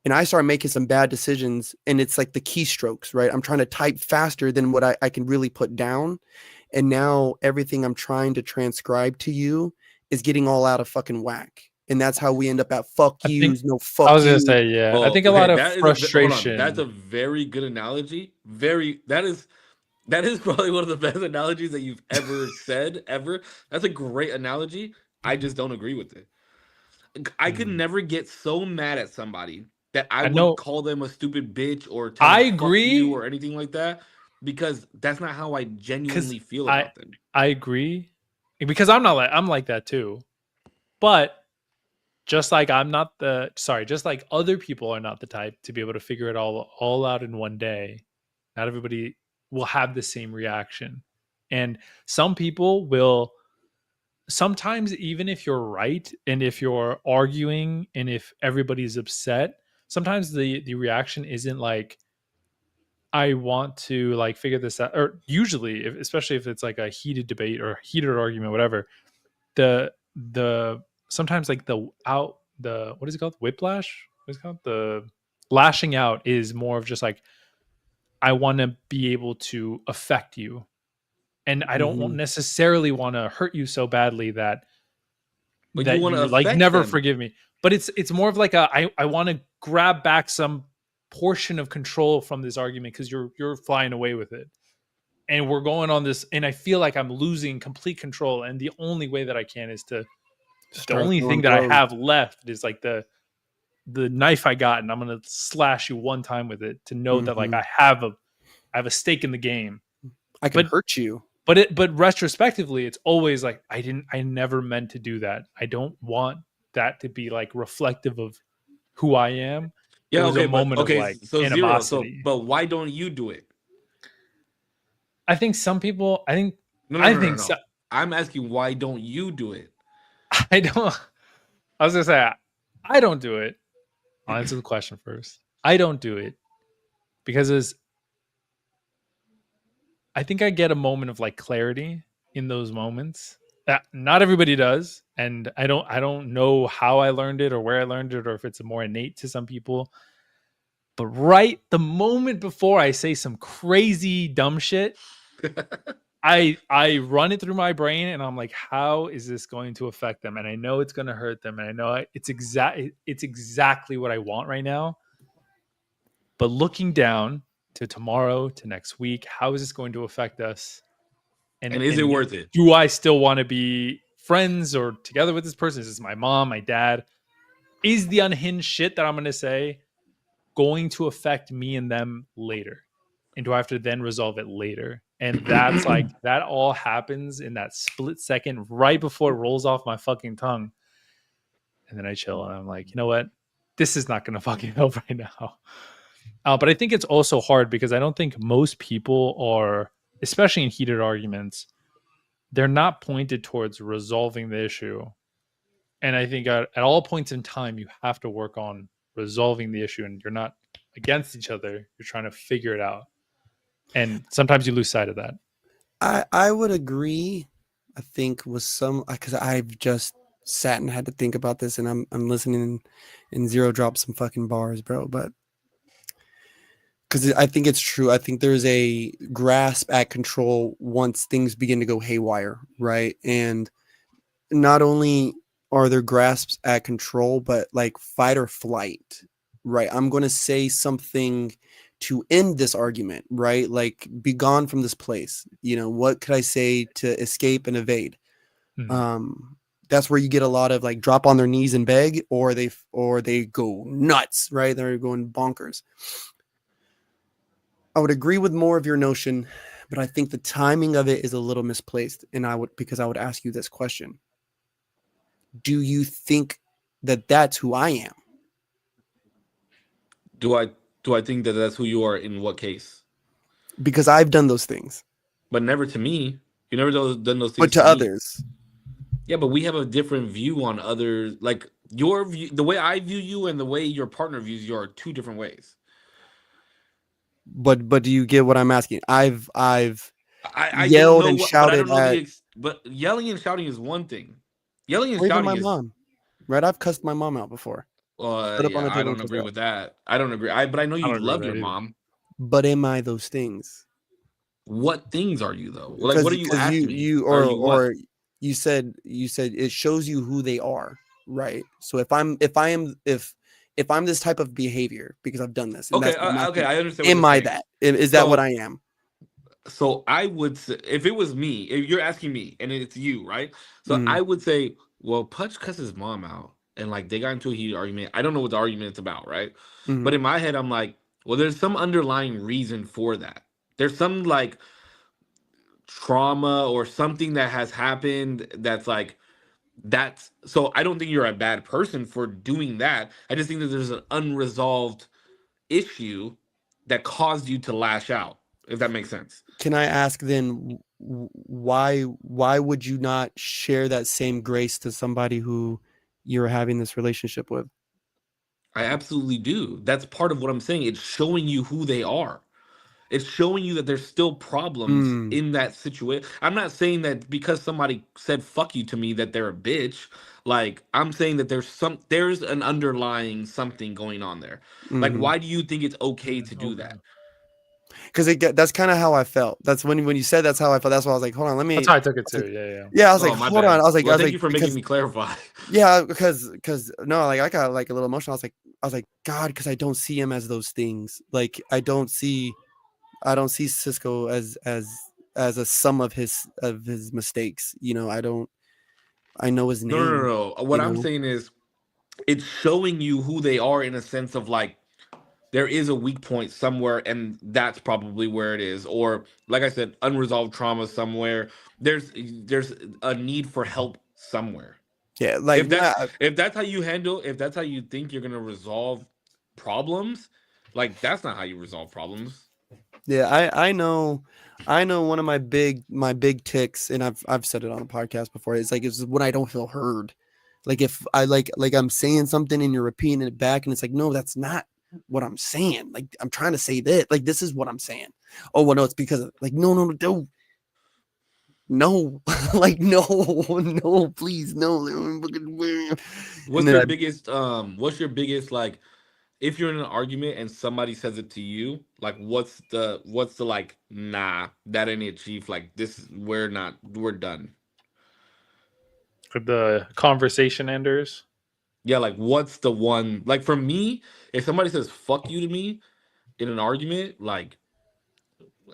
and I start making some bad decisions, and it's like the keystrokes, right? I'm trying to type faster than what I can really put down. And now everything I'm trying to transcribe to you is getting all out of fucking whack. And that's how we end up at fuck I think yous, no I fuck was gonna you. say, yeah. I Well, think a okay, lot of that is hold on. That's a frustration. very good analogy. That is probably one of the best analogies that you've ever said ever. That's a great analogy. I just don't agree with it. I could Mm. never get so mad at somebody that I I would know. call them a stupid bitch or tell I them fuck you agree or anything like that, because that's not how I because genuinely feel I about them. I agree because I'm like that too. But just like I'm not the sorry, just like other people are not the type to be able to figure it all out in one day. Not everybody will have the same reaction. And some people will sometimes even if you're right and if you're arguing and if everybody's upset, sometimes the reaction isn't like I want to like figure this out or usually especially if it's like a heated debate or heated argument whatever the sometimes like the what is it called whiplash what is it called the lashing out is more of just like I want to be able to affect you and I don't Mhm. necessarily want to hurt you so badly But you that want to you like affect never them. forgive me but it's more of like I want to grab back some portion of control from this argument because you're flying away with it and we're going on this and I feel like I'm losing complete control and the only way that I can is to the Start only throwing thing that I blows. have left is like the knife I got, and I'm gonna slash you one time with it to know that like Mhm. I have a stake in the game. I can But hurt you. but retrospectively, it's always like I never meant to do that. I don't want that to be like reflective of who I am. It Yeah, was a okay, but moment of okay, like so zero. So, animosity. but why don't you do it? I think some people. No, no, I no, no, think so. no. I'm asking, why don't you do it? I don't. I was gonna say I don't do it. I'll answer the question first. I don't do it because I think I get a moment of like clarity in those moments that not everybody does, and I don't know how I learned it or where I learned it or if it's more innate to some people. But right the moment before I say some crazy dumb shit, I run it through my brain and I'm like, how is this going to affect them? And I know it's going to hurt them, and I know it's exactly what I want right now. But looking down to tomorrow, to next week, how is this going to affect us? And is it worth it? Do I still want to be friends or together with this person? Is this my mom, my dad? Is the unhinged shit that I'm going to say going to affect me and them later? And do I have to then resolve it later? And that's like, that all happens in that split second right before it rolls off my fucking tongue. And then I chill and I'm like, you know what? This is not going to fucking help right now. But I think it's also hard because I don't think most people are, especially in heated arguments, they're not pointed towards resolving the issue. And I think at all points in time, you have to work on resolving the issue, and you're not against each other. You're trying to figure it out. And sometimes you lose sight of that. I would agree. I think with some, because I've just sat and had to think about this, and I'm listening and Zero drop some fucking bars, bro. But because I think it's true. I think there's a grasp at control once things begin to go haywire, right? And not only are there grasps at control, but like fight or flight, right? I'm going to say something to end this argument, right? Like, be gone from this place. You know, what could I say to escape and evade? Mhm. That's where you get a lot of like drop on their knees and beg, or they go nuts, right? They're going bonkers. I would agree with more of your notion, but I think the timing of it is a little misplaced. And because I would ask you this question: do you think that that's who I am? Do I think that that's who you are in what case? Because I've done those things, But never to me. You never done those but things to to me. others. Yeah, but we have a different view on others. Like your view, the way I view you and the way your partner views you are two different ways. But do you get what I'm asking? I've I don't yelled know and what, but I shouted don't know at, but yelling and shouting is one thing. Yelling and or even shouting my is mom, right? I've cussed my mom out before. Stood up on yeah, the I table and don't cussed her agree out. with that. I don't agree. But I know I you don't agree with love that your either. mom. But am I those things? What things are you though? Like what are you Because asking me? you Are you what? or you said it shows you who they are, right? So if I'm this type of behavior because I've done this, and Okay, that's what I'm okay, asking, I understand what you're am I saying. that? Is that what So I am? so I would say, if it was me, if you're asking me and it's you, right? So Mm-hmm. I would say, well, Putch cussed his mom out and like they got into a heated argument. I don't know what the argument is about, right? Mm-hmm. But in my head, I'm like, well, there's some underlying reason for that. There's some like trauma or something that has happened that's like that's so I don't think you're a bad person for doing that. I just think that there's an unresolved issue that caused you to lash out, if that makes sense. Can I ask then, why would you not share that same grace to somebody who you're having this relationship with? I absolutely do. That's part of what I'm saying. It's showing you who they are. It's showing you that there's still problems Mm, in that situation. I'm not saying that because somebody said fuck you to me that they're a bitch. Like I'm saying that there's an underlying something going on there. Like mm-hmm. why do you think it's okay Yeah, to do okay. that? Because that's kind of how I felt. That's when you said that's how I felt. That's why I was like, hold on, let me. That's how I took I it was like, too. Yeah. yeah, I was like, Oh, my hold on. bad. I Well, was thank like, you for making because me clarify. yeah, because no, like I got like a little emotional. I was like, God, because I don't see him as those things. Like I don't see Cisco as a sum of his mistakes. You know, I know his No, no, name. no, no. You What I'm know, saying is it's showing you who they are in a sense of like there is a weak point somewhere and that's probably where it is, or like I said, unresolved trauma somewhere. There's a need for help somewhere. yeah, like if that's not, if that's how you handle if that's how you think you're going to resolve problems, like that's not how you resolve problems. yeah. I know one of my big ticks, and I've said it on a podcast before. It's like it's when I don't feel heard. Like if I like I'm saying something and you're repeating it back, and it's like, no, that's not what I'm saying. Like I'm trying to say this. Like this is what I'm saying. Oh well, no, it's because of, like no, no, like no, no, please, no. And What's then your I biggest what's your biggest like if you're in an argument and somebody says it to you, like what's the like, nah, that ain't it, chief. Like this, we're done. The conversation enders. Yeah, like what's the one, like for me, if somebody says fuck you to me in an argument, like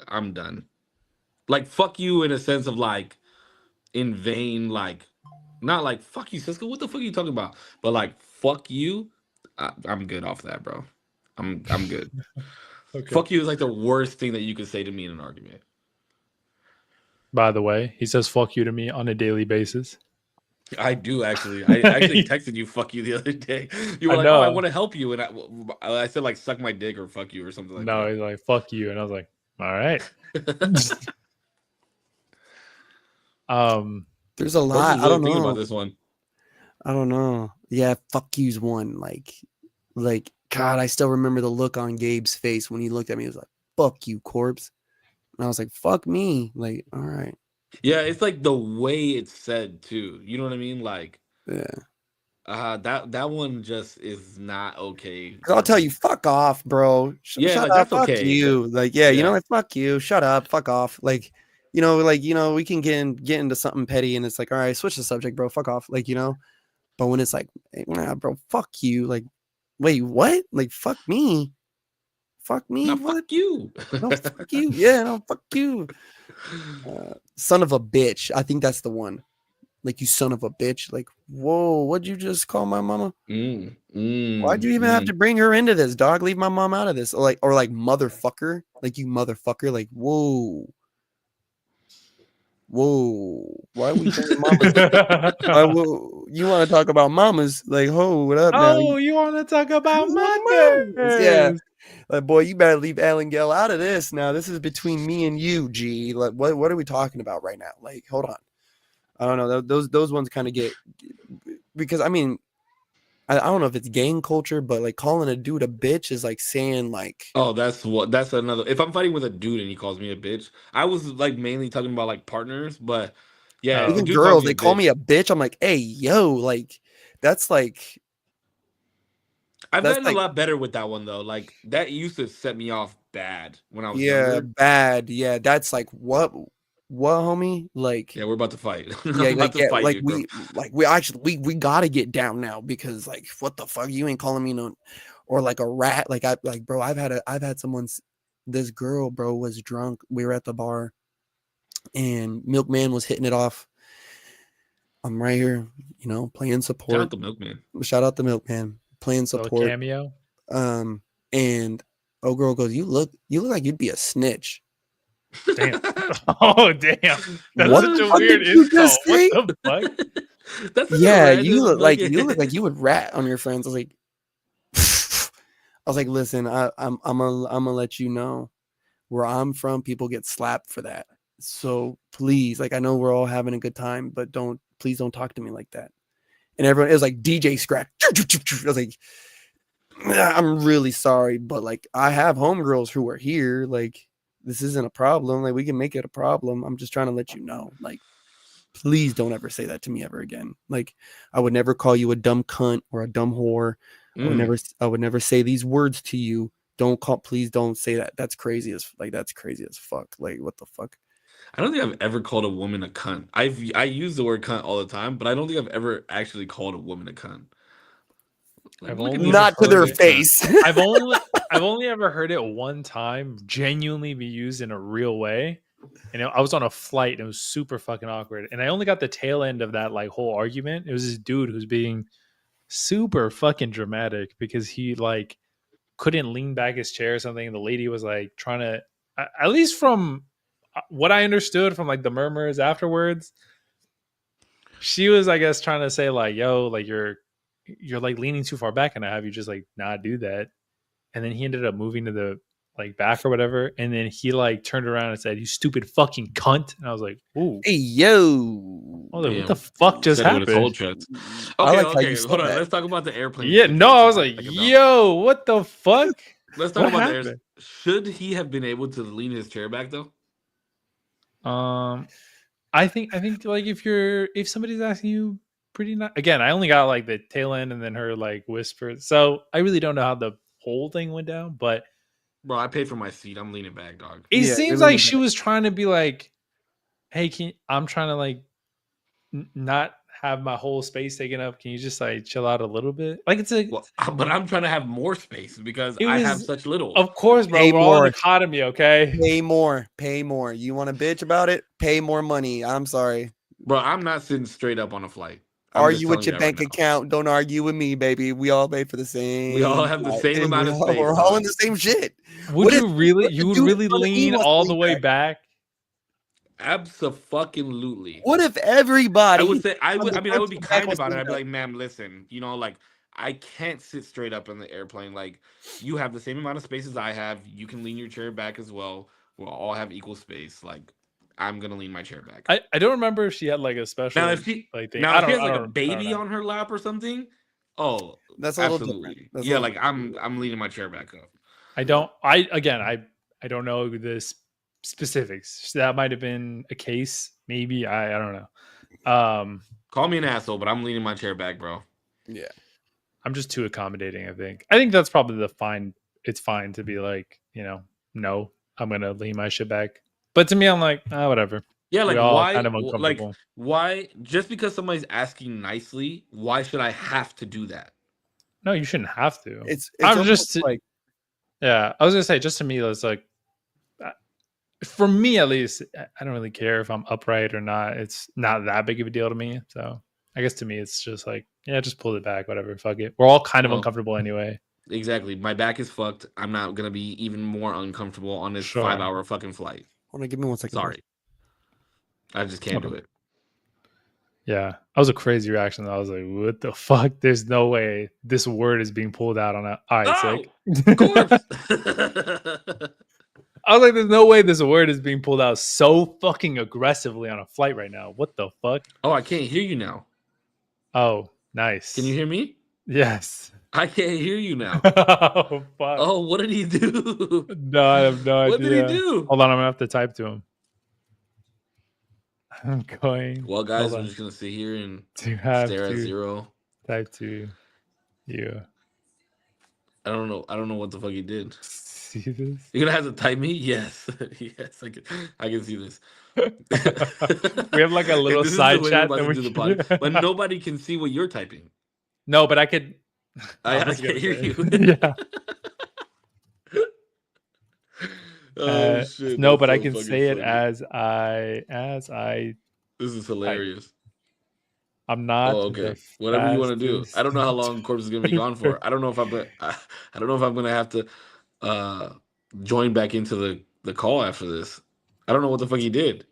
I'm done. Like fuck you in a sense of like in vain, like not like fuck you, Cisco. What the fuck are you talking about? But like fuck you, I'm good off that, bro. I'm good. Okay. Fuck you is like the worst thing that you could say to me in an argument. By the way, he says "fuck you" to me on a daily basis. I do actually. I actually texted you "fuck you" the other day. You were I like, "Oh, I know. want to help you," and I said like "suck my dick" or "fuck you" or something like No, that. he's like "fuck you," and I was like, "All right." um, there's a Corbs lot. is I really don't thinking about know. this one. I don't know. Yeah, fuck you's one. Like God, I still remember the look on Gabe's face when he looked at me. He was like, "Fuck you, Corpse," and I was like, "Fuck me." Like, all right, Yeah, it's like the way it's said too. You know what I mean? Like, yeah. that one just is not okay 'Cause I'll for tell me. you, fuck off, bro. Yeah, Shut like up, that's fuck okay. you. Like, yeah, Yeah, like fuck you. Shut up, fuck off. Like, we can get into something petty, and it's like, all right, switch the subject, bro. Fuck off. Like, but when it's like, hey, nah, bro, fuck you. Like, wait, what? Like, fuck me. Fuck me. no, fuck What? you. No, fuck you. Yeah, no, fuck you. Son of a bitch. I think that's the one. Like, you son of a bitch. Like, whoa, what'd you just call my mama? Why'd you even have to bring her into this, dog? Leave my mom out of this. Or like motherfucker. Like, you motherfucker. Like, whoa. Whoa. Why are we bringing mamas in? Whoa. You want to talk about mamas? Like, ho, what up now? oh, you want to talk about Mamas. Yeah. mothers? Like, boy, you better leave Alan Gale out of this now. This is between me and you, G. Like, what are we talking about right now? Like, hold on. I don't know. Those ones kind of get, because I mean, I don't know if it's gang culture, but like calling a dude a bitch is like saying like, Oh, that's another. If I'm fighting with a dude and he calls me a bitch, I was like mainly talking about like partners, but yeah, if a Oh, even dude calls girls, me a they call me bitch, a bitch. I'm like, hey, yo, like that's like I've that's gotten a like lot better with that one though. Like that used to set me off bad when I was yeah, younger. bad. Yeah, that's like what, homie? Like Yeah, we're about to fight. yeah, I'm about like to yeah, fight you, bro. we actually we gotta get down now because like what the fuck, you ain't calling me no, or like a rat. Like I like bro, I've had someone's, this girl, bro, was drunk. We were at the bar and Milkman was hitting it off. I'm right here, playing Shout out support. the milkman. Shout out the Milkman, playing little support. cameo. Um, and oh girl goes, you look like you'd be a snitch. Damn. Oh, damn. That's What such the a fuck weird did you just insult. What say? the fuck? That's such a Yeah, random like. you look like you would rat on your friends. I was like, I was like, listen, I'm gonna let you know where I'm from. People get slapped for that. So please, like, I know we're all having a good time, but please don't talk to me like that. And everyone, it was like DJ Scratch. I was like, I'm really sorry, but like I have homegirls who are here. Like, this isn't a problem. Like, we can make it a problem. I'm just trying to let you know. Like, please don't ever say that to me ever again. Like, I would never call you a dumb cunt or a dumb whore. Mm. I would never say these words to you. Please don't say that. That's crazy as fuck. Like, what the fuck? I don't think I've ever called a woman a cunt. I use the word cunt all the time, but I don't think I've ever actually called a woman a cunt. Like, I've look at only this Not to their heard fucking it. cunt. face. I've only I've only ever heard it one time genuinely be used in a real way. And I was on a flight and it was super fucking awkward. And I only got the tail end of that like whole argument. It was this dude who's being super fucking dramatic because he like couldn't lean back his chair or something. And the lady was like trying to, at least from what I understood from like the murmurs afterwards, she was, I guess, trying to say like, yo, like you're like leaning too far back and I have you just like not do that. And then he ended up moving to the like back or whatever, and then he like turned around and said, "You stupid fucking cunt," and I was like, "Ooh." Hey yo. I was like, what the Damn. fuck just Said it with his whole happened? chest. I Okay, like how you okay, said hold on. that. Let's talk about the airplane Yeah, no, I situation was for a like, second, though. yo, what the fuck? Let's talk What about the happened? should he have been able to lean his chair back though? I think like if somebody's asking you pretty not again, I only got like the tail end and then her like whisper. So I really don't know how the whole thing went down, but Bro, I paid for my seat. I'm leaning back, dog. it Yeah, seems you're like leaning she back. was trying to be like, hey, I'm trying to like not have my whole space taken up. Can you just like chill out a little bit? Like it's a Well, but I'm trying to have more space because it I have was such little. of course, bro. Pay We're all in more. economy, okay? Pay more. Pay more. You want to bitch about it? Pay more money. I'm sorry. Bro, I'm not sitting straight up on a flight. I'm just Argue with telling your you that right bank now. account. Don't argue with me, baby. We all pay for the same. We all have the flight, same and amount of space, We're all in dog. the same shit. Would What you if- really? what if You the would dude in really front of me lean wants to all lean the way back? back? Absolutely. What if everybody? I would say I on would. the I mean, I would be front to the back kind wants to about it. lean I'd be back? like, "Ma'am, listen. You know, like I can't sit straight up in the airplane. Like you have the same amount of space as I have. You can lean your chair back as well. We'll all have equal space. Like I'm gonna lean my chair back." I don't remember if she had like a special Now, if she like thing. now I if she don't has like a I don't baby know. on her lap or something, oh, That's a little different. absolutely, That's a yeah. little Like I'm leaning my chair back up. I don't. I don't know the specifics. That might have been a case. Maybe I don't know. Call me an asshole, but I'm leaning my chair back, bro. Yeah. I'm just too accommodating. I think that's probably the fine. It's fine to be like, no, I'm gonna lean my shit back. But to me, I'm like, whatever. Yeah, We like all why? kind of uncomfortable. Why? Just because somebody's asking nicely, why should I have to do that? No, you shouldn't have to. It's I'm almost just like yeah. I was gonna say, just to me, it's like for me at least, I don't really care if I'm upright or not. It's not that big of a deal to me. So I guess to me, it's just like, yeah, just pull it back, whatever. Fuck it. We're all kind of Well, uncomfortable anyway. Exactly. My back is fucked. I'm not gonna be even more uncomfortable on this Sure. 5-hour fucking flight. hold on, give me 1 second. Sorry. I just can't do it. Yeah, that was a crazy reaction. I was like, what the fuck? There's no way this word is being pulled out on a. All right, sick. Corpse. I was like, there's no way this word is being pulled out so fucking aggressively on a flight right now. What the fuck? Oh, I can't hear you now. Oh, nice. Can you hear me? Yes. I can't hear you now. Oh, fuck. Oh, what did he do? No, I have no idea. What did he do? Hold on, I'm gonna have to type to him. I'm going. Well, guys, hold we're on. just gonna sit here and To have stare at to zero. type to you. I don't know what the fuck he did. See this? You're gonna have to type me? Yes. Yes, I can see this. We have like a little This is side the way we're chat about that to we do the can- pod, but nobody can see what you're typing. No, but I could. I was can't gonna hear say. you. Yeah. Oh shit. No, that's but I so can fucking say it funny. as I. This is hilarious. I'm not. Oh, okay. Whatever you want to do. I don't know how long Corpse is gonna be gone for. I don't know if I don't know if I'm gonna have to join back into the call after this. I don't know what the fuck he did.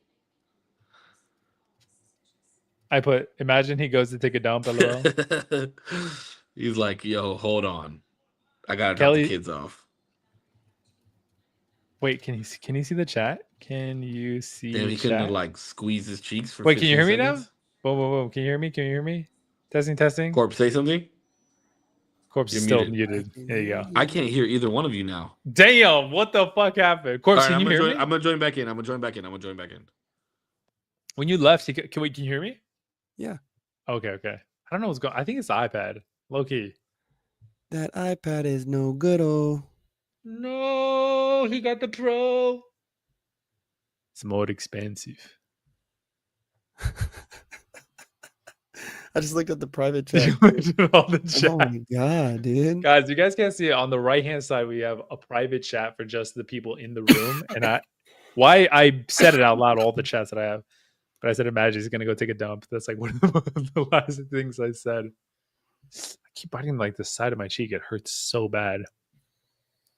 I put. Imagine he goes to take a dump. LOL. He's like, "Yo, hold on, I gotta drop Kelly- the kids off." Wait, can you see the chat? Can you see? Damn, he chat? couldn't have like squeezed his cheeks for. Wait, can you 15 hear me now? seconds? Boom, boom, boom. Can you hear me? Can you hear me? Testing. Corpse, say something. Corpse You're is still muted. muted. There you go. I can't hear either one of you now. Damn, what the fuck happened? Corpse, All right, can you hear me? I'm gonna join back in. I'm gonna join back in. When you left, can you hear me? Yeah. Okay. I don't know what's going. I think it's the iPad. Low key. That iPad is no good. Oh, No, he got the Pro. It's more expensive. I just looked at the private chat. All the chat. Oh my god, dude. Guys, you guys can't see it. On the right hand side, we have a private chat for just the people in the room. And I said it out loud, all the chats that I have. But I said, imagine he's gonna go take a dump. That's like one of the last things I said. I keep biting like the side of my cheek. It hurts so bad.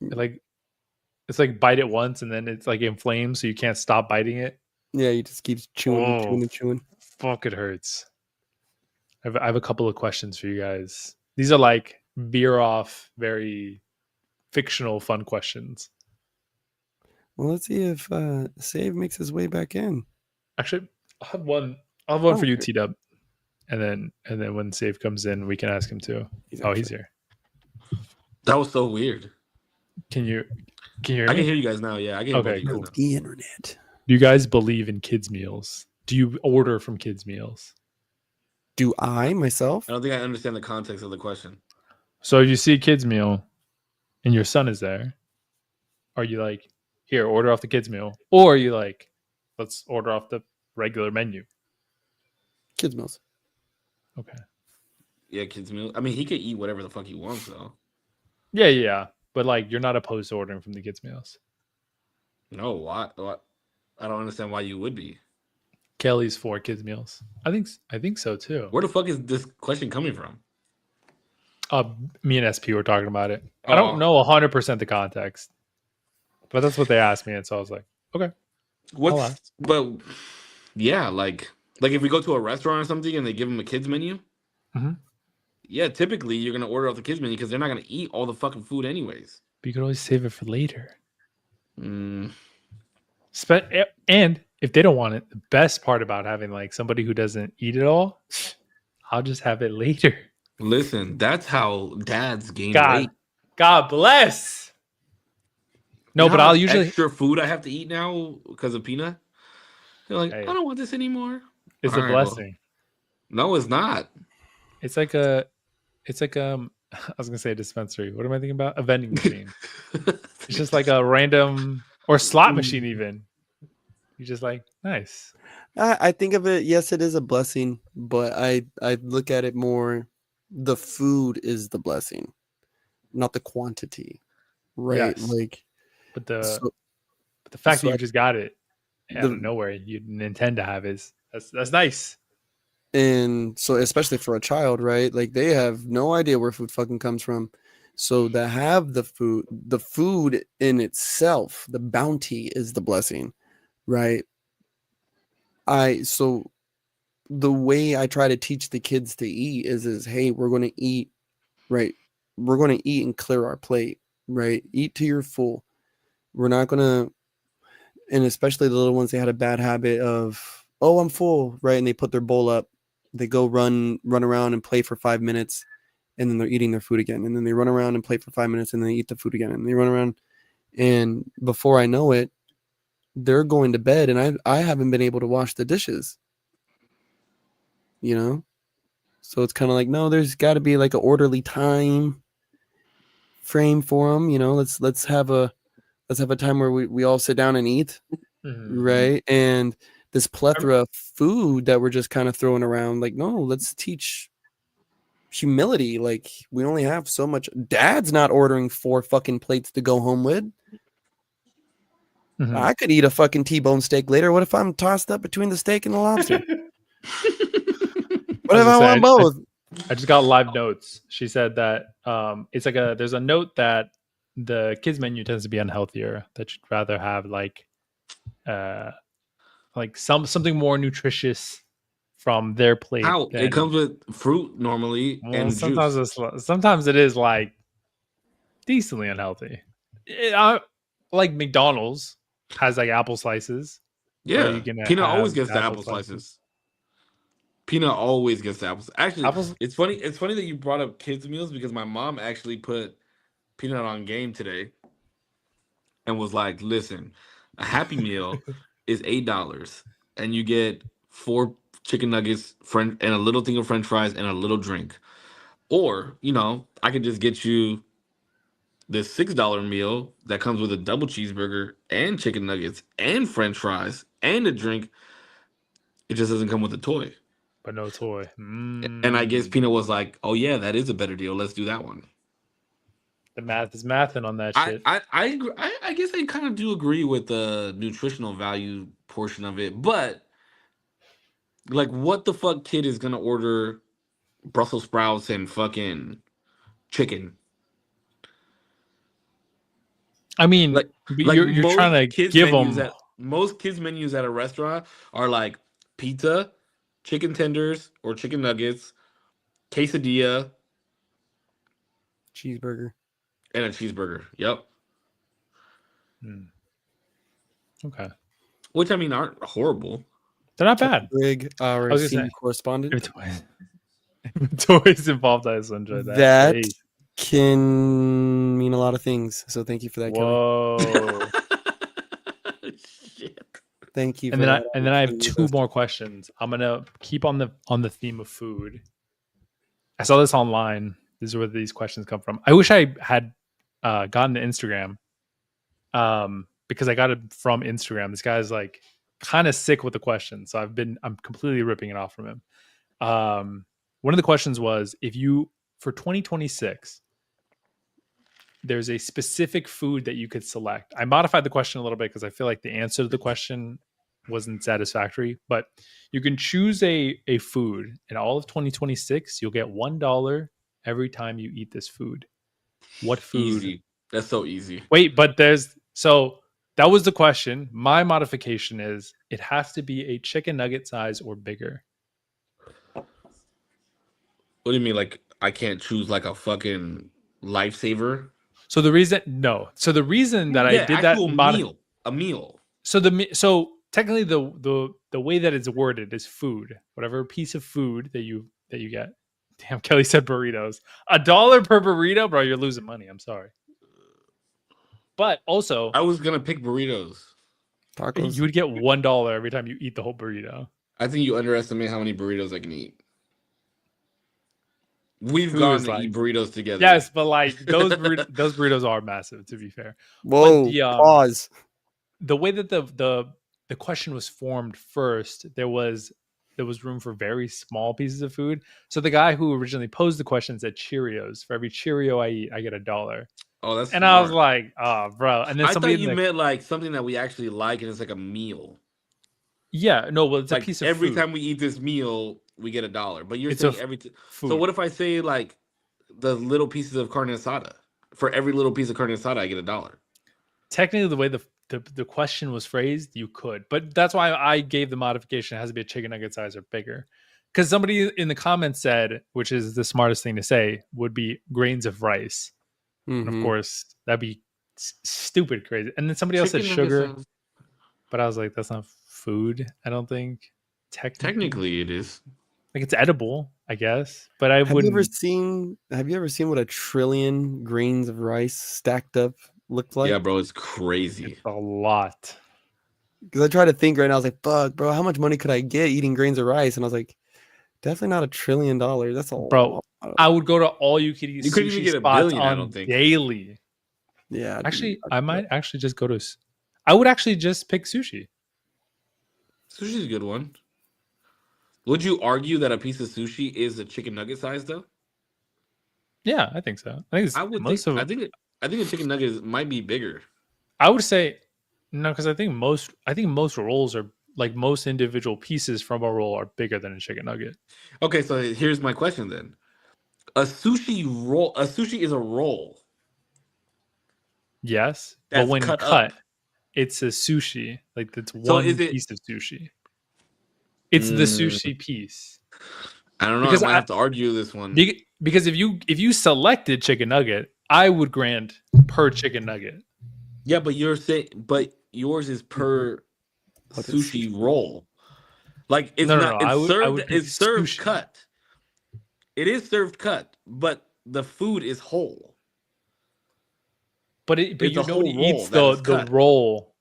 It's like bite it once and then it's like inflamed, so you can't stop biting it. Yeah, he just keeps chewing and chewing. Fuck, it hurts. I have a couple of questions for you guys. These are like veer off, very fictional, fun questions. Well, let's see if Save makes his way back in. Actually, I'll have one. I'll have one for you, Okay. T-Dub. And then when Save comes in, we can ask him too. He's Oh, actually- he's here. That was so weird. Can you hear I me? can hear you guys now. Yeah, I can hear both Okay, of you cool. guys now. The internet. Do you guys believe in kids' meals? Do you order from kids' meals? Do I myself? I don't think I understand the context of the question. So if you see a kids' meal and your son is there, are you like, here, order off the kids' meal? Or are you like, let's order off the regular menu? Kids meals. Okay. Yeah, kids meal. I mean, he could eat whatever the fuck he wants, though. Yeah. But like, you're not opposed to ordering from the kids' meals. No, why? I don't understand why you would be. Kelly's for kids' meals. I think so too. Where the fuck is this question coming from? Me and SP were talking about it. I don't know 100% the context, but that's what they asked me, and so I was like, okay. What's but yeah, like if we go to a restaurant or something and they give them a kids menu, Mhm. yeah, typically you're gonna order off the kids menu because they're not gonna eat all the fucking food anyways. But you could always save it for later. Mm, And if they don't want it, the best part about having like somebody who doesn't eat it all, I'll just have it later. listen, that's how dads gain weight. God bless. No, You know but how I'll much usually. extra food I have to eat now because of Peanut. They're like, Hey. I don't want this anymore. It's All a right, well, blessing. no, it's not. It's like I was gonna say a dispensary. What am I thinking about? A vending machine. It's just like a random or slot machine even. You're just like, nice. I think of it. Yes, it is a blessing, but I look at it more. The food is the blessing, not the quantity, right? Yes. Like, But the so, fact so that you just got it out the of nowhere, you didn't intend to have is that's nice. and so especially for a child, right? Like they have no idea where food fucking comes from. So to have the food in itself, the bounty is the blessing, right? So the way I try to teach the kids to eat is hey, we're going to eat, right? We're going to eat and clear our plate, right? Eat till you're full. We're not going to, and especially the little ones, they had a bad habit of, oh, I'm full, right? And they put their bowl up, they go run around and play for 5 minutes, and then they're eating their food again. And then they run around and play for 5 minutes, and then they eat the food again. And they run around, and before I know it, they're going to bed, and I haven't been able to wash the dishes. You know? So it's kind of like, no, there's got to be like an orderly time frame for them. You know, let's have a time where we all sit down and eat, right? And this plethora of food that we're just kind of throwing around, like, no, let's teach humility. Like, we only have so much. Dad's not ordering 4 fucking plates to go home with. I could eat a fucking T-bone steak later. What if I'm tossed up between the steak and the lobster? What if I want both? I just got live notes. She said that it's like there's a note that the kids menu tends to be unhealthier. That you'd rather have like something more nutritious from their plate. How it comes with fruit normally and juice. Sometimes it is like decently unhealthy. Like McDonald's has like apple slices. Yeah, you can Peanut always gets the apple slices. Peanut always gets the apples. Actually, it's funny. It's funny that you brought up kids' meals because my mom actually put Peanut on game today and was like, "Listen, a Happy Meal is $8, and you get 4 chicken nuggets, and a little thing of French fries, and a little drink. Or I could just get you this $6 meal that comes with a double cheeseburger and chicken nuggets and French fries and a drink. It just doesn't come with a toy." But no toy. And I guess Peanut was like, "Oh yeah, that is a better deal. Let's do that one." The math is mathing on that shit. I guess I kind of do agree with the nutritional value portion of it, but like, what the fuck kid is gonna order Brussels sprouts and fucking chicken? I mean, like you're trying to give them. Most kids menus at a restaurant are like pizza, chicken tenders or chicken nuggets, quesadilla, cheeseburger, and a cheeseburger. Yep. Okay. which I mean aren't horrible. They're not bad. Greg, our was gonna senior say, correspondent. If toys involved, I also enjoy that. That Hey. can mean a lot of things. So thank you for that, Kelly. Whoa. Shit. Thank you. And for then that. I have two more questions. I'm gonna keep on the theme of food. I saw this online. This is where these questions come from. I wish I had gotten the Instagram, because I got it from Instagram. This guy's like kind of sick with the question, so I'm completely ripping it off from him. One of the questions was, if you, for 2026, there's a specific food that you could select. I modified the question a little bit because I feel like the answer to the question wasn't satisfactory, but you can choose a food in all of 2026. You'll get $1 every time you eat this food. What food? Easy. That's so easy. Wait, but so that was the question. My modification is it has to be a chicken nugget size or bigger. What do you mean? Like I can't choose like a fucking lifesaver? So the reason that I did that a meal. So technically the way that it's worded is food, whatever piece of food that you get. Damn, Kelly said burritos. $1 per burrito, bro. You're losing money. I'm sorry. But also, I was gonna pick burritos. Tacos. You would get $1 every time you eat the whole burrito. I think you underestimate how many burritos I can eat. We've Food gone is to like- eat burritos together. Yes, but like those burritos are massive. To be fair, Whoa! the, Pause. the way that the question was formed first, there was room for very small pieces of food. So the guy who originally posed the question said Cheerios. For every Cheerio I eat, I get $1. Oh, that's and smart. I was like, oh, bro. And then I somebody thought you meant like something that we actually like, and it's like a meal. Yeah, no, well, it's like a piece of every food. time we eat this meal, we get $1. But you're It's saying every. So what if I say like the little pieces of carne asada? For every little piece of carne asada, I get $1. Technically, the way the question was phrased, you could, but that's why I gave the modification. It has to be a chicken nugget size or bigger. Because somebody in the comments said, which is the smartest thing to say, would be grains of rice. Mm-hmm. And of course, that'd be stupid crazy. And then somebody else said sugar, but I was like, that's not food. I don't think. Technically, it is. Like it's edible, I guess, but I wouldn't. Have you ever seen what a trillion grains of rice stacked up looked like? Yeah, bro, it's crazy. It's a lot. Because I tried to think right now, I was like, "Fuck, bro, how much money could I get eating grains of rice?" And I was like, "Definitely not $1 trillion. That's a bro. I would go to all you could eat. You couldn't even get $1 billion. I don't think daily. Yeah, actually, I might actually just go to. I would actually just pick sushi. Sushi's a good one. Would you argue that a piece of sushi is a chicken nugget size, though? Yeah, I think so. I think I think a chicken nugget might be bigger. I would say no, because I think most rolls are like most individual pieces from a roll are bigger than a chicken nugget. Okay, so here's my question then: a sushi is a roll. Yes, That's but when cut, it's a sushi. Like that's one piece of sushi. It's the sushi piece. I don't know. Because I might have to argue this one. Because if you selected chicken nugget, I would grant per chicken nugget. Yeah, but yours is per sushi roll. Like it's not. It's served cut. It is served cut, but the food is whole. But nobody eats the roll.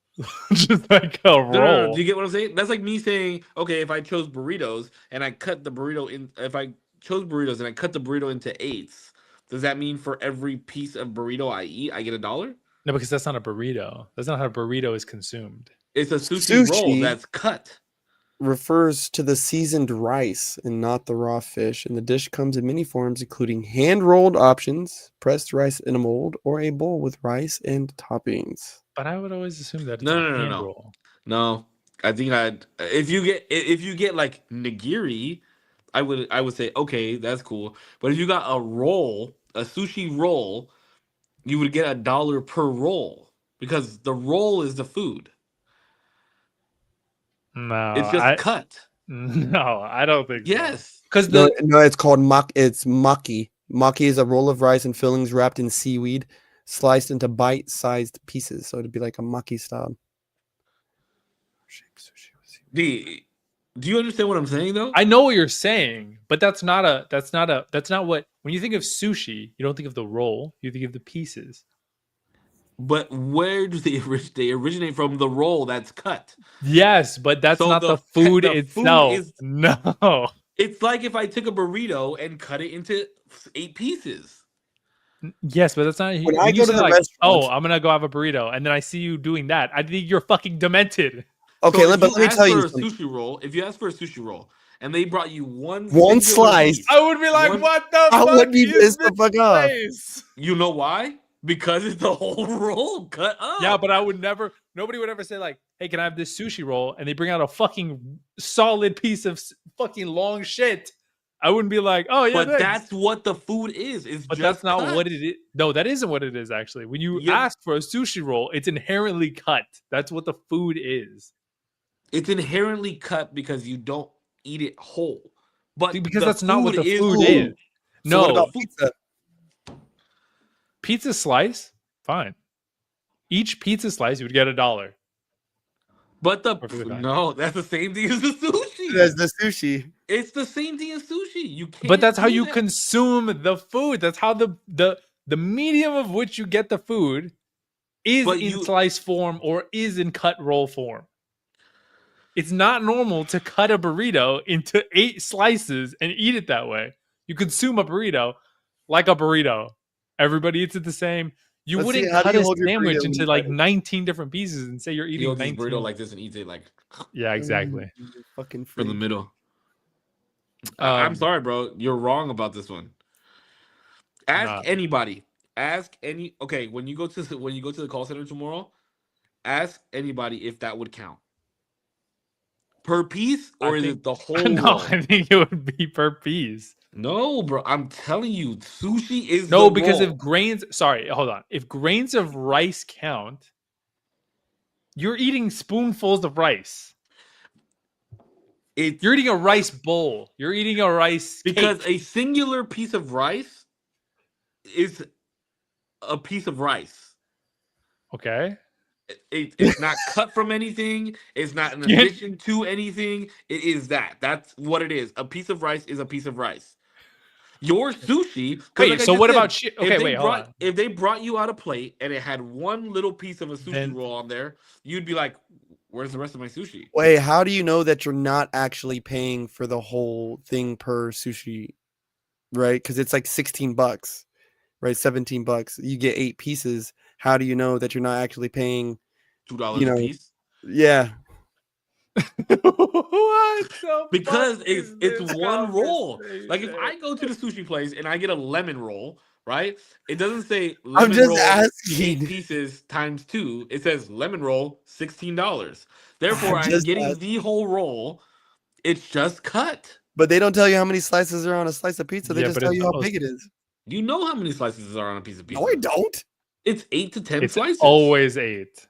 Just like a roll. No, do you get what I'm saying? That's like me saying, okay, if I chose burritos and I cut the burrito if I chose burritos and I cut the burrito into eighths, does that mean for every piece of burrito I eat, I get $1? No, because that's not a burrito. That's not how a burrito is consumed. It's a sushi roll that's cut. Refers to the seasoned rice and not the raw fish, and the dish comes in many forms, including hand-rolled options, pressed rice in a mold, or a bowl with rice and toppings. But I would always assume that it's no. roll. No, I think if you get like nigiri, I would say okay, that's cool. But if you got a roll, a sushi roll, you would get $1 per roll because the roll is the food. No, it's just cut. No, I don't think. Yes, because no, it's called It's maki. Maki is a roll of rice and fillings wrapped in seaweed, sliced into bite-sized pieces. So it'd be like a maki style. D, do you understand what I'm saying though? I know what you're saying, but that's not what, when you think of sushi, you don't think of the roll, you think of the pieces. But where do they originate? They originate from the roll that's cut. Yes, but that's So not the food the food itself. is No. It's like if I took a burrito and cut it into 8 pieces. Yes, but that's not When I when you go to say the like, restaurant, oh, I'm gonna go have a burrito, and then I see you doing that. I think you're fucking demented. okay, So if but you let me ask tell for you a something. sushi roll, and they brought you one One singular slice. piece, I would be like, one- what the I fuck would be is pissed the this fuck off. place? you know why? Because it's the whole roll cut up. Yeah, but I would never. Nobody would ever say like, "Hey, can I have this sushi roll?" And they bring out a fucking solid piece of fucking long shit. I wouldn't be like, "Oh yeah, But thanks." that's what the food is. It's But just that's not cut. what it is. No, that isn't what it is. Actually, when you Yeah. ask for a sushi roll, it's inherently cut. That's what the food is. It's inherently cut because you don't eat it whole. But Because the that's not what food the is food whole. is. So what No, about food- pizza? pizza slice, fine. Each pizza slice, you would get $1. But Perfectly fine. no, that's the same thing as the sushi. There's the sushi. It's the same thing as sushi. You can't. But that's how do you that. consume the food. That's how the medium of which you get the food is But in slice form or is in cut roll form. It's not normal to cut a burrito into 8 slices and eat it that way. You consume a burrito like a burrito. Everybody eats it the same. You Let's see, wouldn't how do cut you a hold your sandwich burrito when into you like bite it? 19 different pieces and say you're He eating holds his 19. burrito like this and eats it like Yeah, exactly. You fucking from the freak. middle. I'm Um, sorry, bro. You're wrong about this one. Ask Nah. anybody. Ask any. Okay, when you go to the call center tomorrow, ask anybody if that would count per piece or is it the whole No, roll? I think it would be per piece. No, bro. I'm telling you, sushi is No, the because roll. if grains, sorry, hold on. If grains of rice count, you're eating spoonfuls of rice. It's You're eating a rice bowl. You're eating a rice because cake. a singular piece of rice is a piece of rice. Okay. It's not cut from anything. It's not an Yeah. addition to anything. It is that. That's what it is. A piece of rice is a piece of rice. Your sushi. 'Cause Wait, like I so just what said, about shit? Okay, wait, hold on. If they brought you out a plate and it had one little piece of a sushi Then- roll on there, you'd be like, "Where's the rest of my sushi?" Wait, how do you know that you're not actually paying for the whole thing per sushi? Right? Because it's like $16, right? $17. You get 8 pieces. How do you know that you're not actually paying? $2 You a know, piece. Yeah. What the Because fuck it's is it's this one roll. Like if conversation? I go to the sushi place and I get a lemon roll, right? It doesn't say I'm lemon just roll 8 asking. pieces times 2. It says lemon roll $16. Therefore, I'm I'm just getting asking. the whole roll. It's just cut. But they don't tell you how many slices are on a slice of pizza. They Yeah, just but tell it's you how supposed big it is. You know how many slices are on a piece of pizza? No, I don't. It's 8 to 10 It's slices. always 8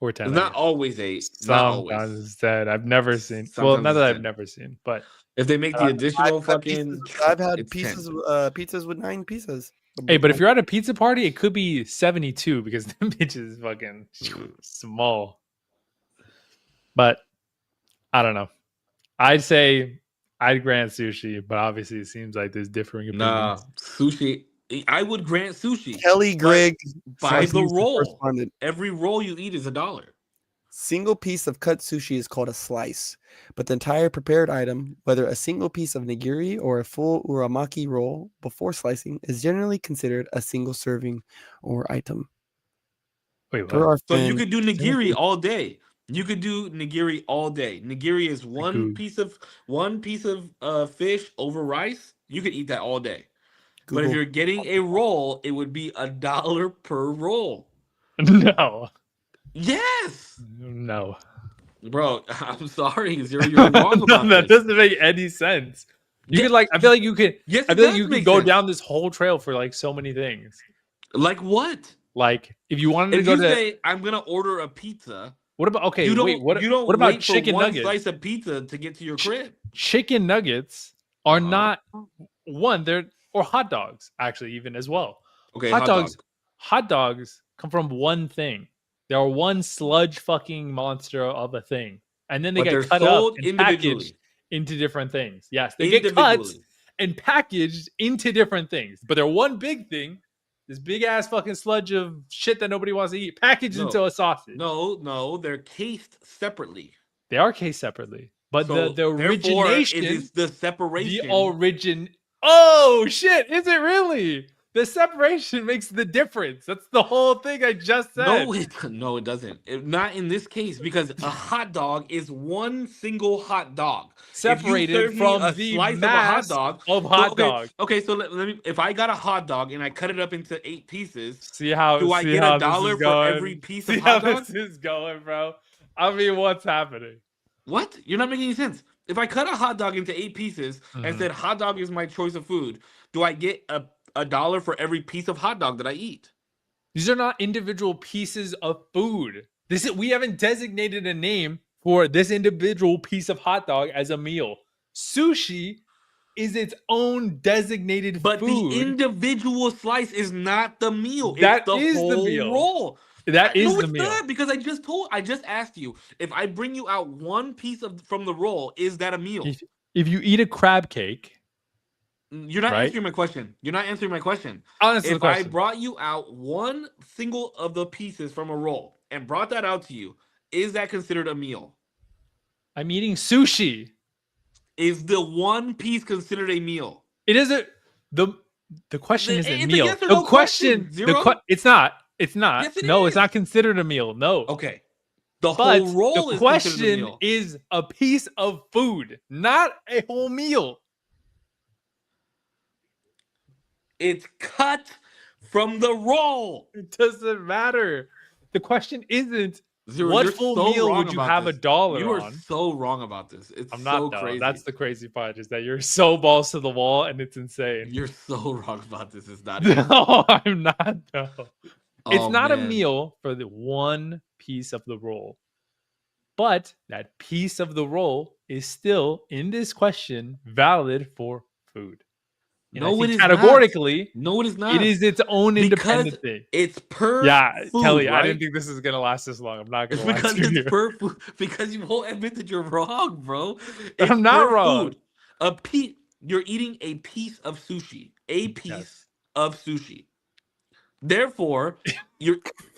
or 10. It's I not guess. always 8. Not always. Sometimes it's 10. I've never seen. Sometimes Well, not it's that I've 10. never seen, but If they make the additional fucking, I've had it's pieces 10. pizzas with 9 pieces. hey, but if you're at a pizza party, it could be 72 because the bitch is fucking small. But I don't know. I'd say I'd grant sushi, but obviously it seems like there's differing opinions. Nah, sushi. I would grant sushi. Kelly Grigg By the Southeast roll. correspondent. Every roll you eat is $1. Single piece of cut sushi is called a slice, but the entire prepared item, whether a single piece of nigiri or a full uramaki roll before slicing, is generally considered a single serving or item. Wait, Per what? our So you friend, could do nigiri all day. You could do nigiri all day. Nigiri is one piece of fish over rice. You could eat that all day. But if Google. you're getting a roll, it would be $1 per roll. No. Yes, No. bro. I'm sorry, Zero. You're wrong No, about that this. doesn't make any sense. You Yeah. could like I feel like you could Yes, I it feel like does you could make go sense. down this whole trail for like so many things. Like what? Like if you wanted to If go you to say I'm gonna order a pizza, what about okay, you don't. wait, what you don't what about wait chicken for one nuggets? slice of pizza to get to your crib. Chicken nuggets are Uh-huh. not they're or hot dogs actually even as well. Okay, hot dogs dog. hot dogs come from one thing. They are one sludge fucking monster of a thing. and then they But they're get cut up sold and packaged individually. into different things. Yes, they get cut and packaged into different things, but they're one big thing. This big ass fucking sludge of shit that nobody wants to eat, packaged into a sausage. No, they're cased separately. They are cased separately, but So, the origination, it is the separation. the origin. Oh shit! Is it really? The separation makes the difference. That's the whole thing I just said. No, it doesn't. Not in this case, because a hot dog is one single hot dog. Separated from the mass of hot dog. Okay, so let me. If I got a hot dog and I cut it up into 8 pieces, do I get $1 for every piece of hot dog? This is going, bro. I mean, what's happening? What? You're not making any sense. If I cut a hot dog into 8 pieces and said hot dog is my choice of food, do I get $1 for every piece of hot dog that I eat? These are not individual pieces of food. We haven't designated a name for this individual piece of hot dog as a meal. Sushi is its own designated food. But the individual slice is not the meal. That it's the is whole the meal. roll. That is the meal. Not, because I just asked you, if I bring you out one piece from the roll, is that a meal? If you eat a crab cake, you're not answering my question. Honestly, if I brought you out one single of the pieces from a roll and brought that out to you, is that considered a meal? I'm eating sushi. Is the one piece considered a meal? It isn't. The question isn't it's meal. A yes or no question. It's not. It's not. Yes, it's not considered a meal. No. Okay. The whole roll is considered a meal. The question is a piece of food, not a whole meal. It's cut from the roll. It doesn't matter. The question isn't what full meal would you have $1 on? You are so wrong about this. I'm so not crazy. That's the crazy part, is that you're so balls to the wall and it's insane. You're so wrong about this. It's not. No, I'm not. No. It's not a meal for the one piece of the roll. But that piece of the roll is still, in this question, valid for food. And no, it is categorically. Not. No, it is not. It is its own independent thing. It's per food, Kelly, right? I didn't think this is gonna last this long. I'm not gonna because it's per food. Because you won't admit that you're wrong, bro. I'm not wrong. Food. You're eating a piece of sushi. A piece of sushi. Therefore,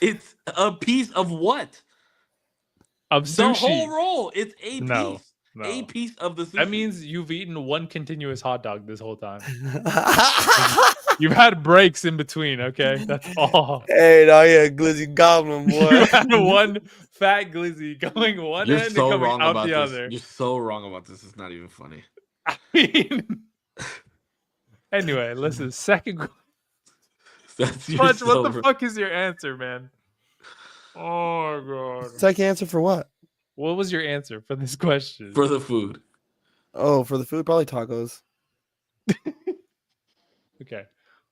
it's a piece of what? Of sushi. The whole roll. It's a piece. No. A piece of the sushi. That means you've eaten one continuous hot dog this whole time. You've had breaks in between, okay? That's all. Hey, no, yeah, glizzy goblin, boy. You had one fat glizzy going one end and coming out the other. You're so wrong about this. It's not even funny. I mean, anyway, listen. Second. What the fuck is your answer, man? Oh god. Second answer for what? What was your answer for this question? For the food. Oh, for the food, probably tacos. Okay.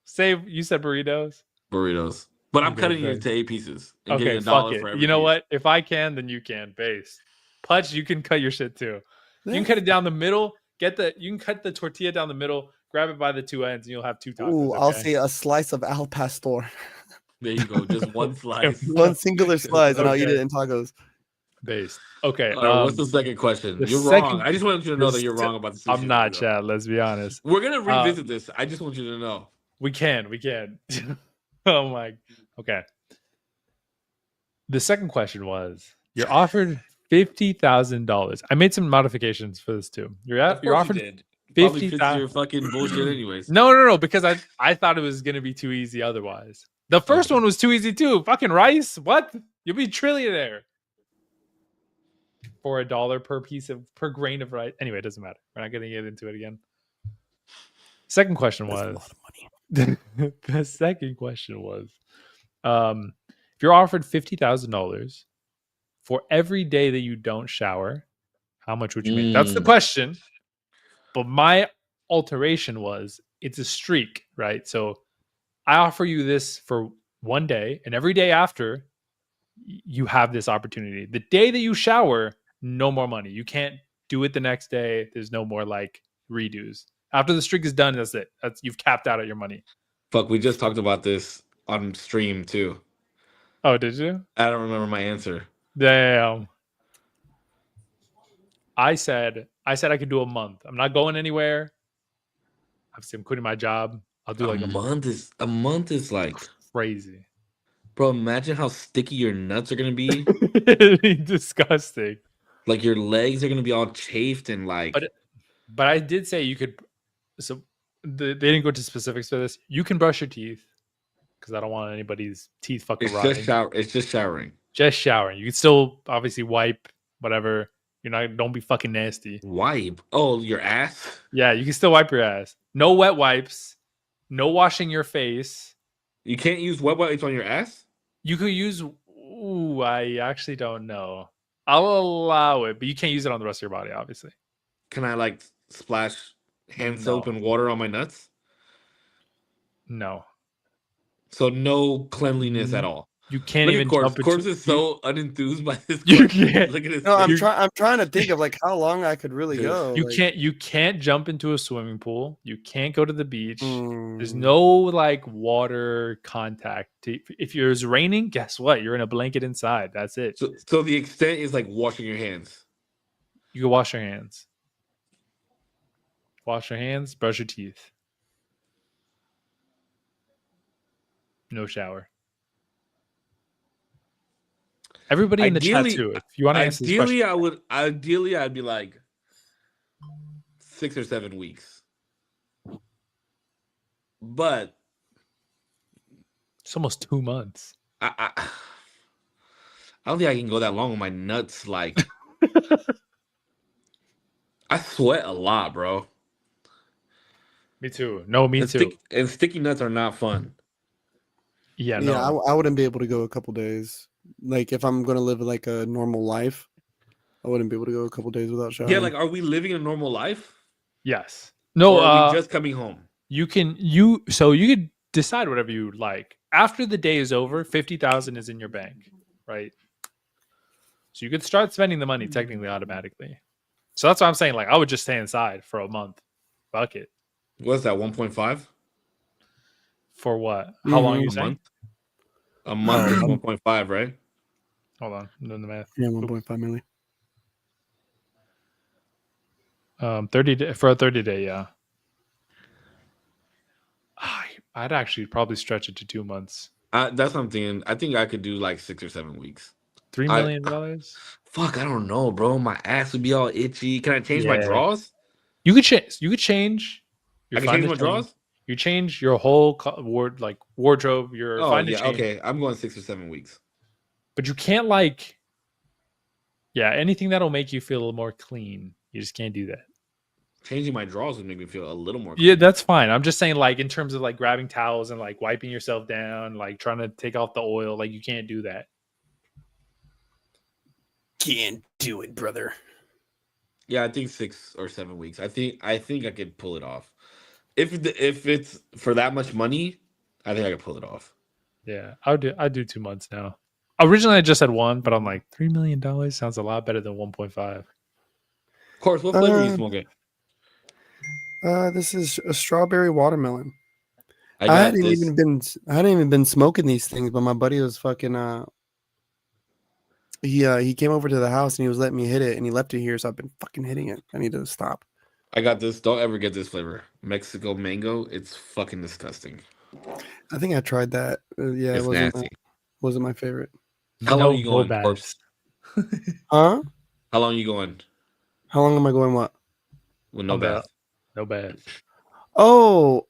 Say you said burritos. Burritos. But I'm cutting it into 8 pieces. And okay, fuck it. You know what? If I can, then you can. Base. Putch, you can cut your shit too. You can cut it down the middle. You can cut the tortilla down the middle. Grab it by the 2 ends, and you'll have 2 tacos. Ooh, I'll say a slice of al pastor. There you go. Just one slice. One singular slice, and I'll eat it in tacos. Based. Okay. What's the second question? You're wrong. I just want you to know that you're wrong about the sushi. I'm not, Chad. Let's be honest. We're gonna revisit this. I just want you to know. We can. Oh my. Okay. The second question was: you're offered $50,000. I made some modifications for this too. You're offered $50,000. Your fucking bullshit, anyways. No. Because I thought it was gonna be too easy otherwise. The first one was too easy too. Fucking rice. What? You'll be trillionaire. For $1 per grain of rice. Anyway, it doesn't matter. We're not gonna get into it again. Second question was a lot of money. The second question was if you're offered $50,000 for every day that you don't shower, how much would you make? That's the question. But my alteration was it's a streak, right? So I offer you this for one day, and every day after you have this opportunity. The day that you shower, no more money. You can't do it the next day. There's no more like redos. After the streak is done, that's it. You've capped out at your money. Fuck, we just talked about this on stream too. Oh, did you? I don't remember my answer. Damn. I said I could do a month. I'm not going anywhere. Obviously, I'm quitting my job. I'll do like a month. A month is like, Crazy. bro. Imagine how sticky your nuts are gonna be. Disgusting. Like your legs are gonna be all chafed and like. But I did say you could. So they didn't go into specifics for this. You can brush your teeth because I don't want anybody's teeth fucking rotting. It's just showering. Just showering. You can still obviously wipe whatever. You're not. Don't be fucking nasty. Wipe? Oh, your ass? Yeah, you can still wipe your ass. No wet wipes. No washing your face. You can't use wet wipes on your ass? You could use. Ooh, I actually don't know. I'll allow it, but you can't use it on the rest of your body, obviously. Can I like splash hand No. soap and water on my nuts? No. So no cleanliness at all. You can't Look even at Corpse. jump into. Corpse is so unenthused by this You question. can't. Look at his No, face. I'm trying to think of like how long I could really Dude, go. You like, can't jump into a swimming pool. You can't go to the beach. There's mm, no like water contact. If it's raining, guess what? You're in a blanket inside. That's it. So the extent is like washing your hands. You can wash your hands. Wash your hands, brush your teeth. No shower. Everybody in the chat too. If you want to answer this question, Ideally I'd be like 6 or 7 weeks. But it's almost 2 months. I don't think I can go that long with my nuts. Like, I sweat a lot, bro. Me too. No, me too. And sticky nuts are not fun. Yeah, yeah, no. I wouldn't be able to go a couple days. Like if I'm gonna live like a normal life, I wouldn't be able to go a couple days without showering. Yeah, like, are we living a normal life? Yes. No. Or are we just coming home? You could decide whatever you like. After the day is over, 50,000 is in your bank, right? So you could start spending the money technically automatically. So that's what I'm saying. Like, I would just stay inside for a month. Fuck it. What's that? 1.5? For what? How long are you A saying? month? A month is 1.5, right? Hold on, I'm doing the math. Yeah, 1.5 million. 30 for a 30-day, yeah. I'd actually probably stretch it to 2 months. That's what I'm thinking. I think I could do like 6 or 7 weeks. $3 million. Fuck, I don't know, bro. My ass would be all itchy. Can I change my drawers? You could change. You could change. I can change my drawers. You change your whole wardrobe. Okay. I'm going 6 or 7 weeks. But you can't like. Yeah, anything that'll make you feel a little more clean. You just can't do that. Changing my drawers would make me feel a little more clean. Yeah, that's fine. I'm just saying, like, in terms of like grabbing towels and like wiping yourself down, like trying to take off the oil, like you can't do that. Can't do it, brother. Yeah, I think 6 or 7 weeks. I think I could pull it off. If it's for that much money, I think I could pull it off. Yeah, I'd do 2 months now. Originally, I just had 1, but I'm like, $3 million sounds a lot better than 1.5. Of course, what flavor are you smoking? This is a strawberry watermelon. I hadn't even been smoking these things, but my buddy was fucking he came over to the house and he was letting me hit it and he left it here, so I've been fucking hitting it. I need to stop. I got this. Don't ever get this flavor. Mexico mango. It's fucking disgusting. I think I tried that. Yeah, It's nasty. Wasn't my favorite. How long are you going, Corpse? Huh? How long are you going? How long am I going? What? With no bath. No bath. Oh,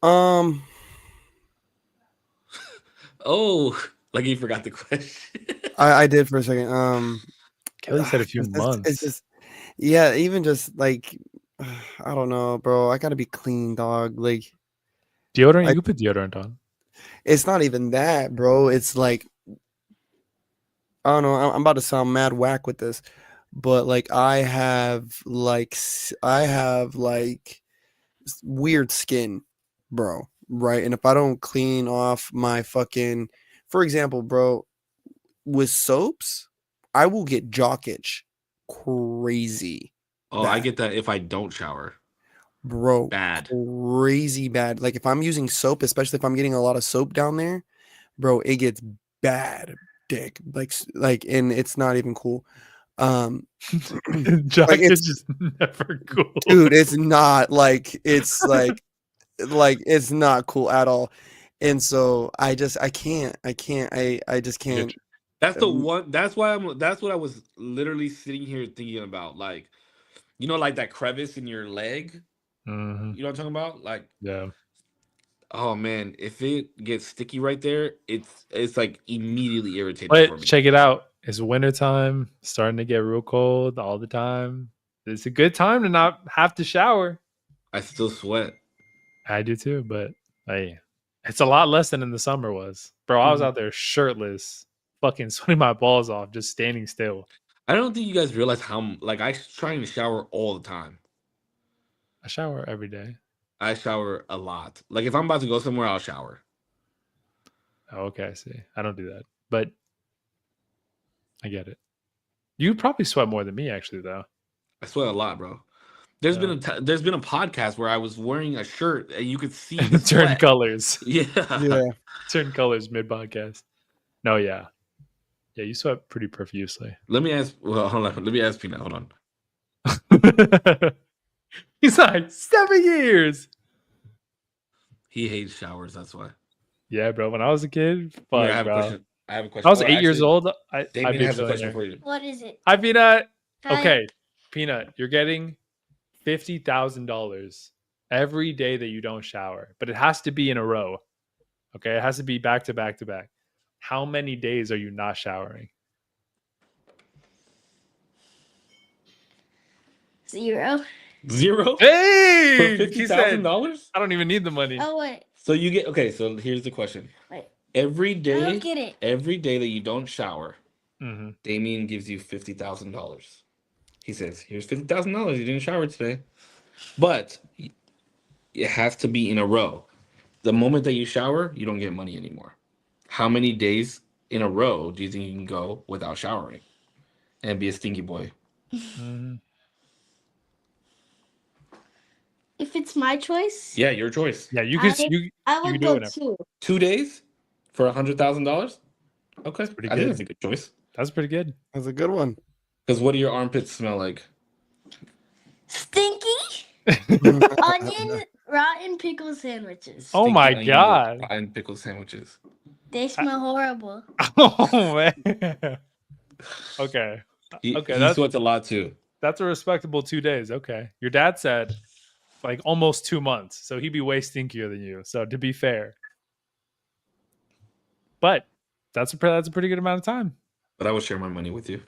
Oh, like you forgot the question. I did for a second. Kelly said a few months. It's just, yeah, even just like, I don't know, bro. I gotta be clean, dog. Like Deodorant, you could put deodorant on. It's not even that, bro. It's like, I don't know. I'm about to sound mad whack with this, but like I have weird skin, bro. Right, and if I don't clean off my fucking, for example, bro, with soaps, I will get jock itch, crazy. Oh, bad. I get that if I don't shower, bro. Bad, crazy bad. Like if I'm using soap, especially if I'm getting a lot of soap down there, bro, it gets bad, dick. Like, and it's not even cool. Jack like is it's just never cool. dude, it's not like it's like it's not cool at all. And so I just I just can't. That's the one. That's why I'm. That's what I was literally sitting here thinking about. Like, you know, like that crevice in your leg. Mhm. You know what I'm talking about? Like, Yeah. oh man, if it gets sticky right there, it's like immediately irritating for But me. check it out. It's wintertime, starting to get real cold all the time. It's a good time to not have to shower. I still sweat. I do too, but hey, it's a lot less than in the summer was. Bro, I was out there shirtless, fucking sweating my balls off, just standing still. I don't think you guys realize how like I trying to shower all the time. I shower every day. I shower a lot. Like if I'm about to go somewhere, I'll shower. Oh, okay, I see. I don't do that, but I get it. You probably sweat more than me, actually, though. I sweat a lot, bro. There's Yeah. there's been a podcast where I was wearing a shirt and you could see the Turn sweat. colors. Yeah. Yeah. Turn colors mid podcast. No, yeah. Yeah, you sweat pretty profusely. Let me ask. Well, hold on. Let me ask Peanut. Hold on. He's like 7 years. He hates showers. That's why. Yeah, bro. When I was a kid, fuck, Here, I have bro. a question. I have a question. I was Oh, 8 years actually, old. I'd Damien be a has a question billionaire. for you. What is it? Hi, Peanut. Hi. Okay, Peanut, you're getting $50,000 every day that you don't shower, but it has to be in a row. Okay, it has to be back to back to back. How many days are you not showering? 0. Zero for Hey, he said, $50,000. I don't even need the money. Oh wait, So you get okay. So here's the question. wait. Every I day, don't get it. every day that you don't shower, Mhm. Damien gives you $50,000. He says, "Here's $50,000. You didn't shower today, but it has to be in a row. The moment that you shower, you don't get money anymore. How many days in a row do you think you can go without showering and be a stinky boy?" Mhm. If it's my choice, Yeah, your choice. Yeah, you could I you would can do go whatever. 2. 2 days for $100,000. Okay, pretty I think good. that's a good choice. That's pretty good. That's a good one. Because what do your armpits smell like? Stinky onion, rotten pickle sandwiches. Oh my Stinky onion God. rotten pickle sandwiches. They smell horrible. Oh man. Okay. He Okay, sweats a lot too. that's a respectable 2 days. Okay. Your dad said like almost 2 months. So he'd be way stinkier than you. So to be fair. But that's a pretty good amount of time. But I will share my money with you.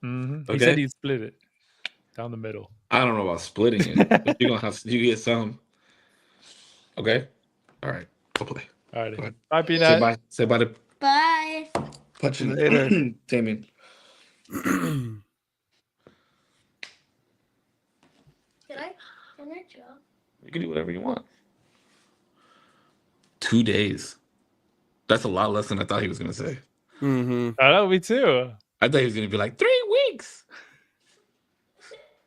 He Okay. said he'd split it down the middle. I don't know about splitting it, but you're gonna have to get some. Okay. All right. Go play. All right. Go ahead. Bye, Say Peanut. bye. Say bye to Bye. punching Later. Damien. Can I draw? You can do whatever you want. 2 days. That's a lot less than I thought he was gonna say. Mm-hmm. I know, me too. I thought he was gonna be like 3 weeks.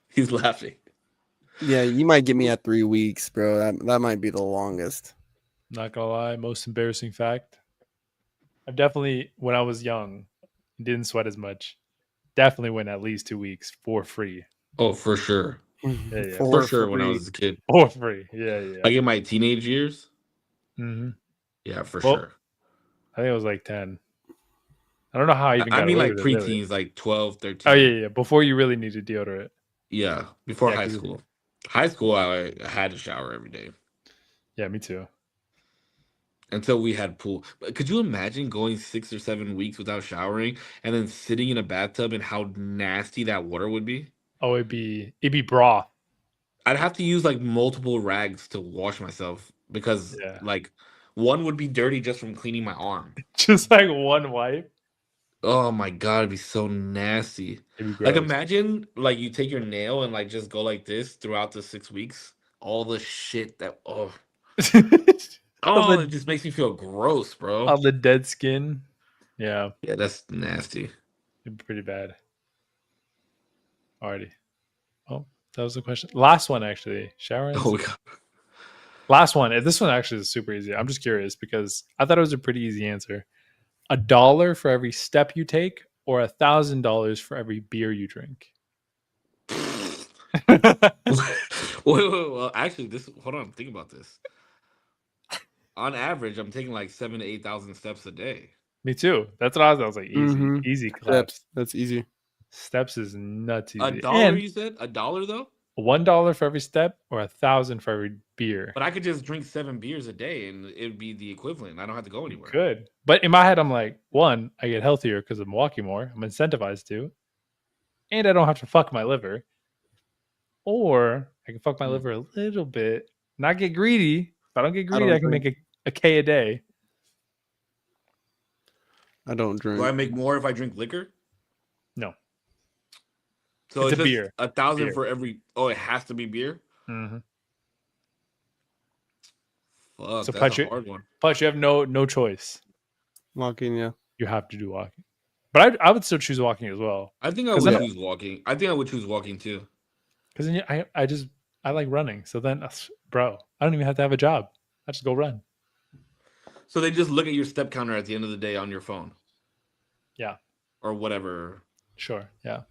He's laughing. Yeah, you might get me at 3 weeks, bro. That might be the longest. Not gonna lie, most embarrassing fact. I've definitely, when I was young, didn't sweat as much. Definitely went at least 2 weeks for free. Oh, for sure. Yeah. For sure. When I was a kid, For free. Yeah. like in my teenage years. Mm-hmm. Yeah, for Well, sure. I think it was like 10. I don't know how I even got I mean, away like with it, really. preteens, like 12, 13. Oh, yeah. Before you really needed deodorant. Yeah, before Yeah, high 'cause- school. High school, I had to shower every day Yeah, me too. until we had pool. But could you imagine going 6 or 7 weeks without showering and then sitting in a bathtub and how nasty that water would be? Oh, it'd be bra. I'd have to use like multiple rags to wash myself because Yeah. like one would be dirty just from cleaning my arm. Just like one wipe. Oh my god, it'd be so nasty. It'd be Like gross. imagine like you take your nail and like just go like this throughout the 6 weeks. All the shit that On it the, just makes me feel gross, bro. on the dead skin. Yeah, Yeah, that's nasty. it'd be pretty bad. Alrighty. Oh, that was the question. Last one, actually. Shower. Oh my god. Last one. This one actually is super easy. I'm just curious because I thought it was a pretty easy answer. $1 for every step you take or $1,000 for every beer you drink? Wait, well, actually, hold on, think about this. On average, I'm taking like 7,000 to 8,000 steps a day. Me too. That's what I was like, easy, Mhm. easy claps. Steps. That's easy. Steps is nuts A easy. dollar, And you said? $1 though? $1 for every step or 1,000 for every beer. But I could just drink 7 beers a day and it'd be the equivalent. I don't have to go anywhere. Good. But in my head, I'm like, one, I get healthier because I'm walking more. I'm incentivized to. And I don't have to fuck my liver. Or I can fuck my liver a little bit. Not get greedy. If I don't get greedy, I can make a K a day. I don't drink. Do I make more if I drink liquor? No. So It's it's a just beer. 1,000 Beer. for every. Oh, it has to be beer. Mm-hmm. Fuck, So that's a hard one. Plus, you have no choice. Walking, yeah. You have to do walking. But I would still choose walking as well. I think I 'Cause would then- choose walking. I think I would choose walking too. Because then I like running. So then, bro, I don't even have to have a job. I just go run. So they just look at your step counter at the end of the day on your phone. Yeah. Or whatever. Sure. Yeah.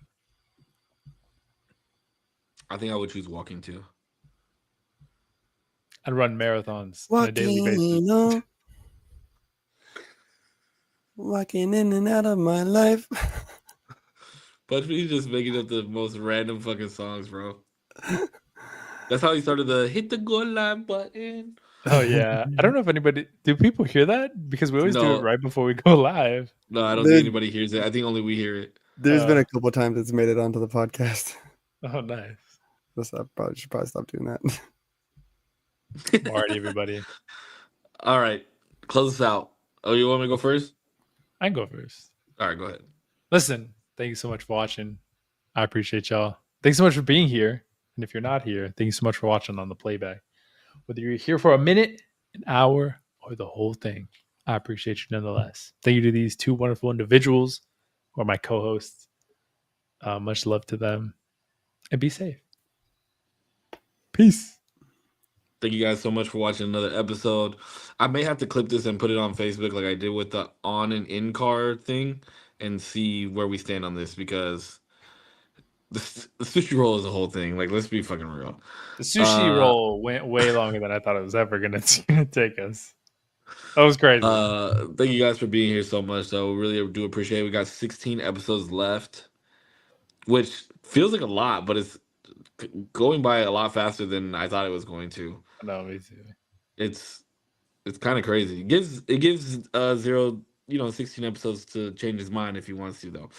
I think I would choose walking too. I'd run marathons on a daily basis. Walking on. Walking in and out of my life. But he's just making up the most random fucking songs, bro. That's how he started the hit the goal line button. Oh yeah. I don't know if do people hear that? Because we always do No. it right before we go live. No, I don't Dude. think anybody hears it. I think only we hear it. There's been a couple times it's made it onto the podcast. Oh nice. I should probably stop doing that. Alrighty, everybody. All right. Close us out. Oh, you want me to go first? I can go first. All right, go ahead. Listen, thank you so much for watching. I appreciate y'all. Thanks so much for being here. And if you're not here, thank you so much for watching on the playback. Whether you're here for a minute, an hour, or the whole thing, I appreciate you nonetheless. Thank you to these two wonderful individuals who are my co-hosts. Much love to them. And be safe. Peace. Thank you guys so much for watching another episode. I may have to clip this and put it on Facebook like I did with the on and in car thing and see where we stand on this because the sushi roll is a whole thing. Like, let's be fucking real. The sushi roll went way longer than I thought it was ever gonna take us. That was crazy. Thank you guys for being here so much. So really do appreciate it. We got 16 episodes left, which feels like a lot, but it's going by a lot faster than I thought it was going to. No, me too. It's kind of crazy. It gives 16 episodes to change his mind if he wants to though.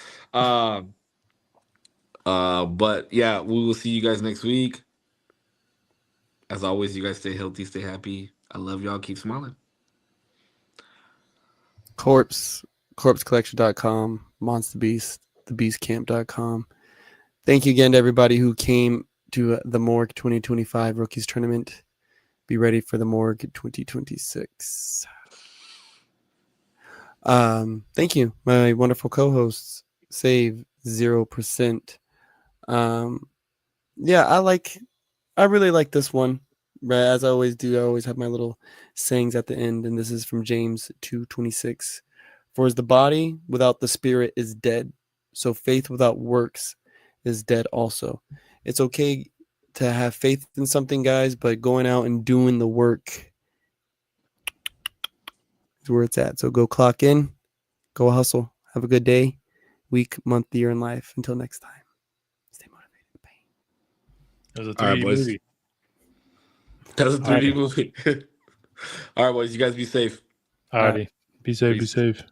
But yeah, we will see you guys next week. As always, you guys stay healthy, stay happy. I love y'all. Keep smiling. Korpscollection.com, Monster Beast, thebeastcamp.com. Thank you again to everybody who came to the Morgue 2025 Rookies Tournament. Be ready for the Morgue 2026. Thank you, my wonderful co-hosts. Save 0%. I really like this one. As I always do, I always have my little sayings at the end, and this is from James 2:26. For as the body without the spirit is dead, so faith without works is dead also. It's okay to have faith in something, guys, but going out and doing the work is where it's at. So go clock in, go hustle, have a good day, week, month, year in life. Until next time, stay motivated. Bye. It was a All right, 3D boys. movie. That was a 3D movie. All right, boys. You guys be safe. Alrighty. Be safe. Peace. Be safe.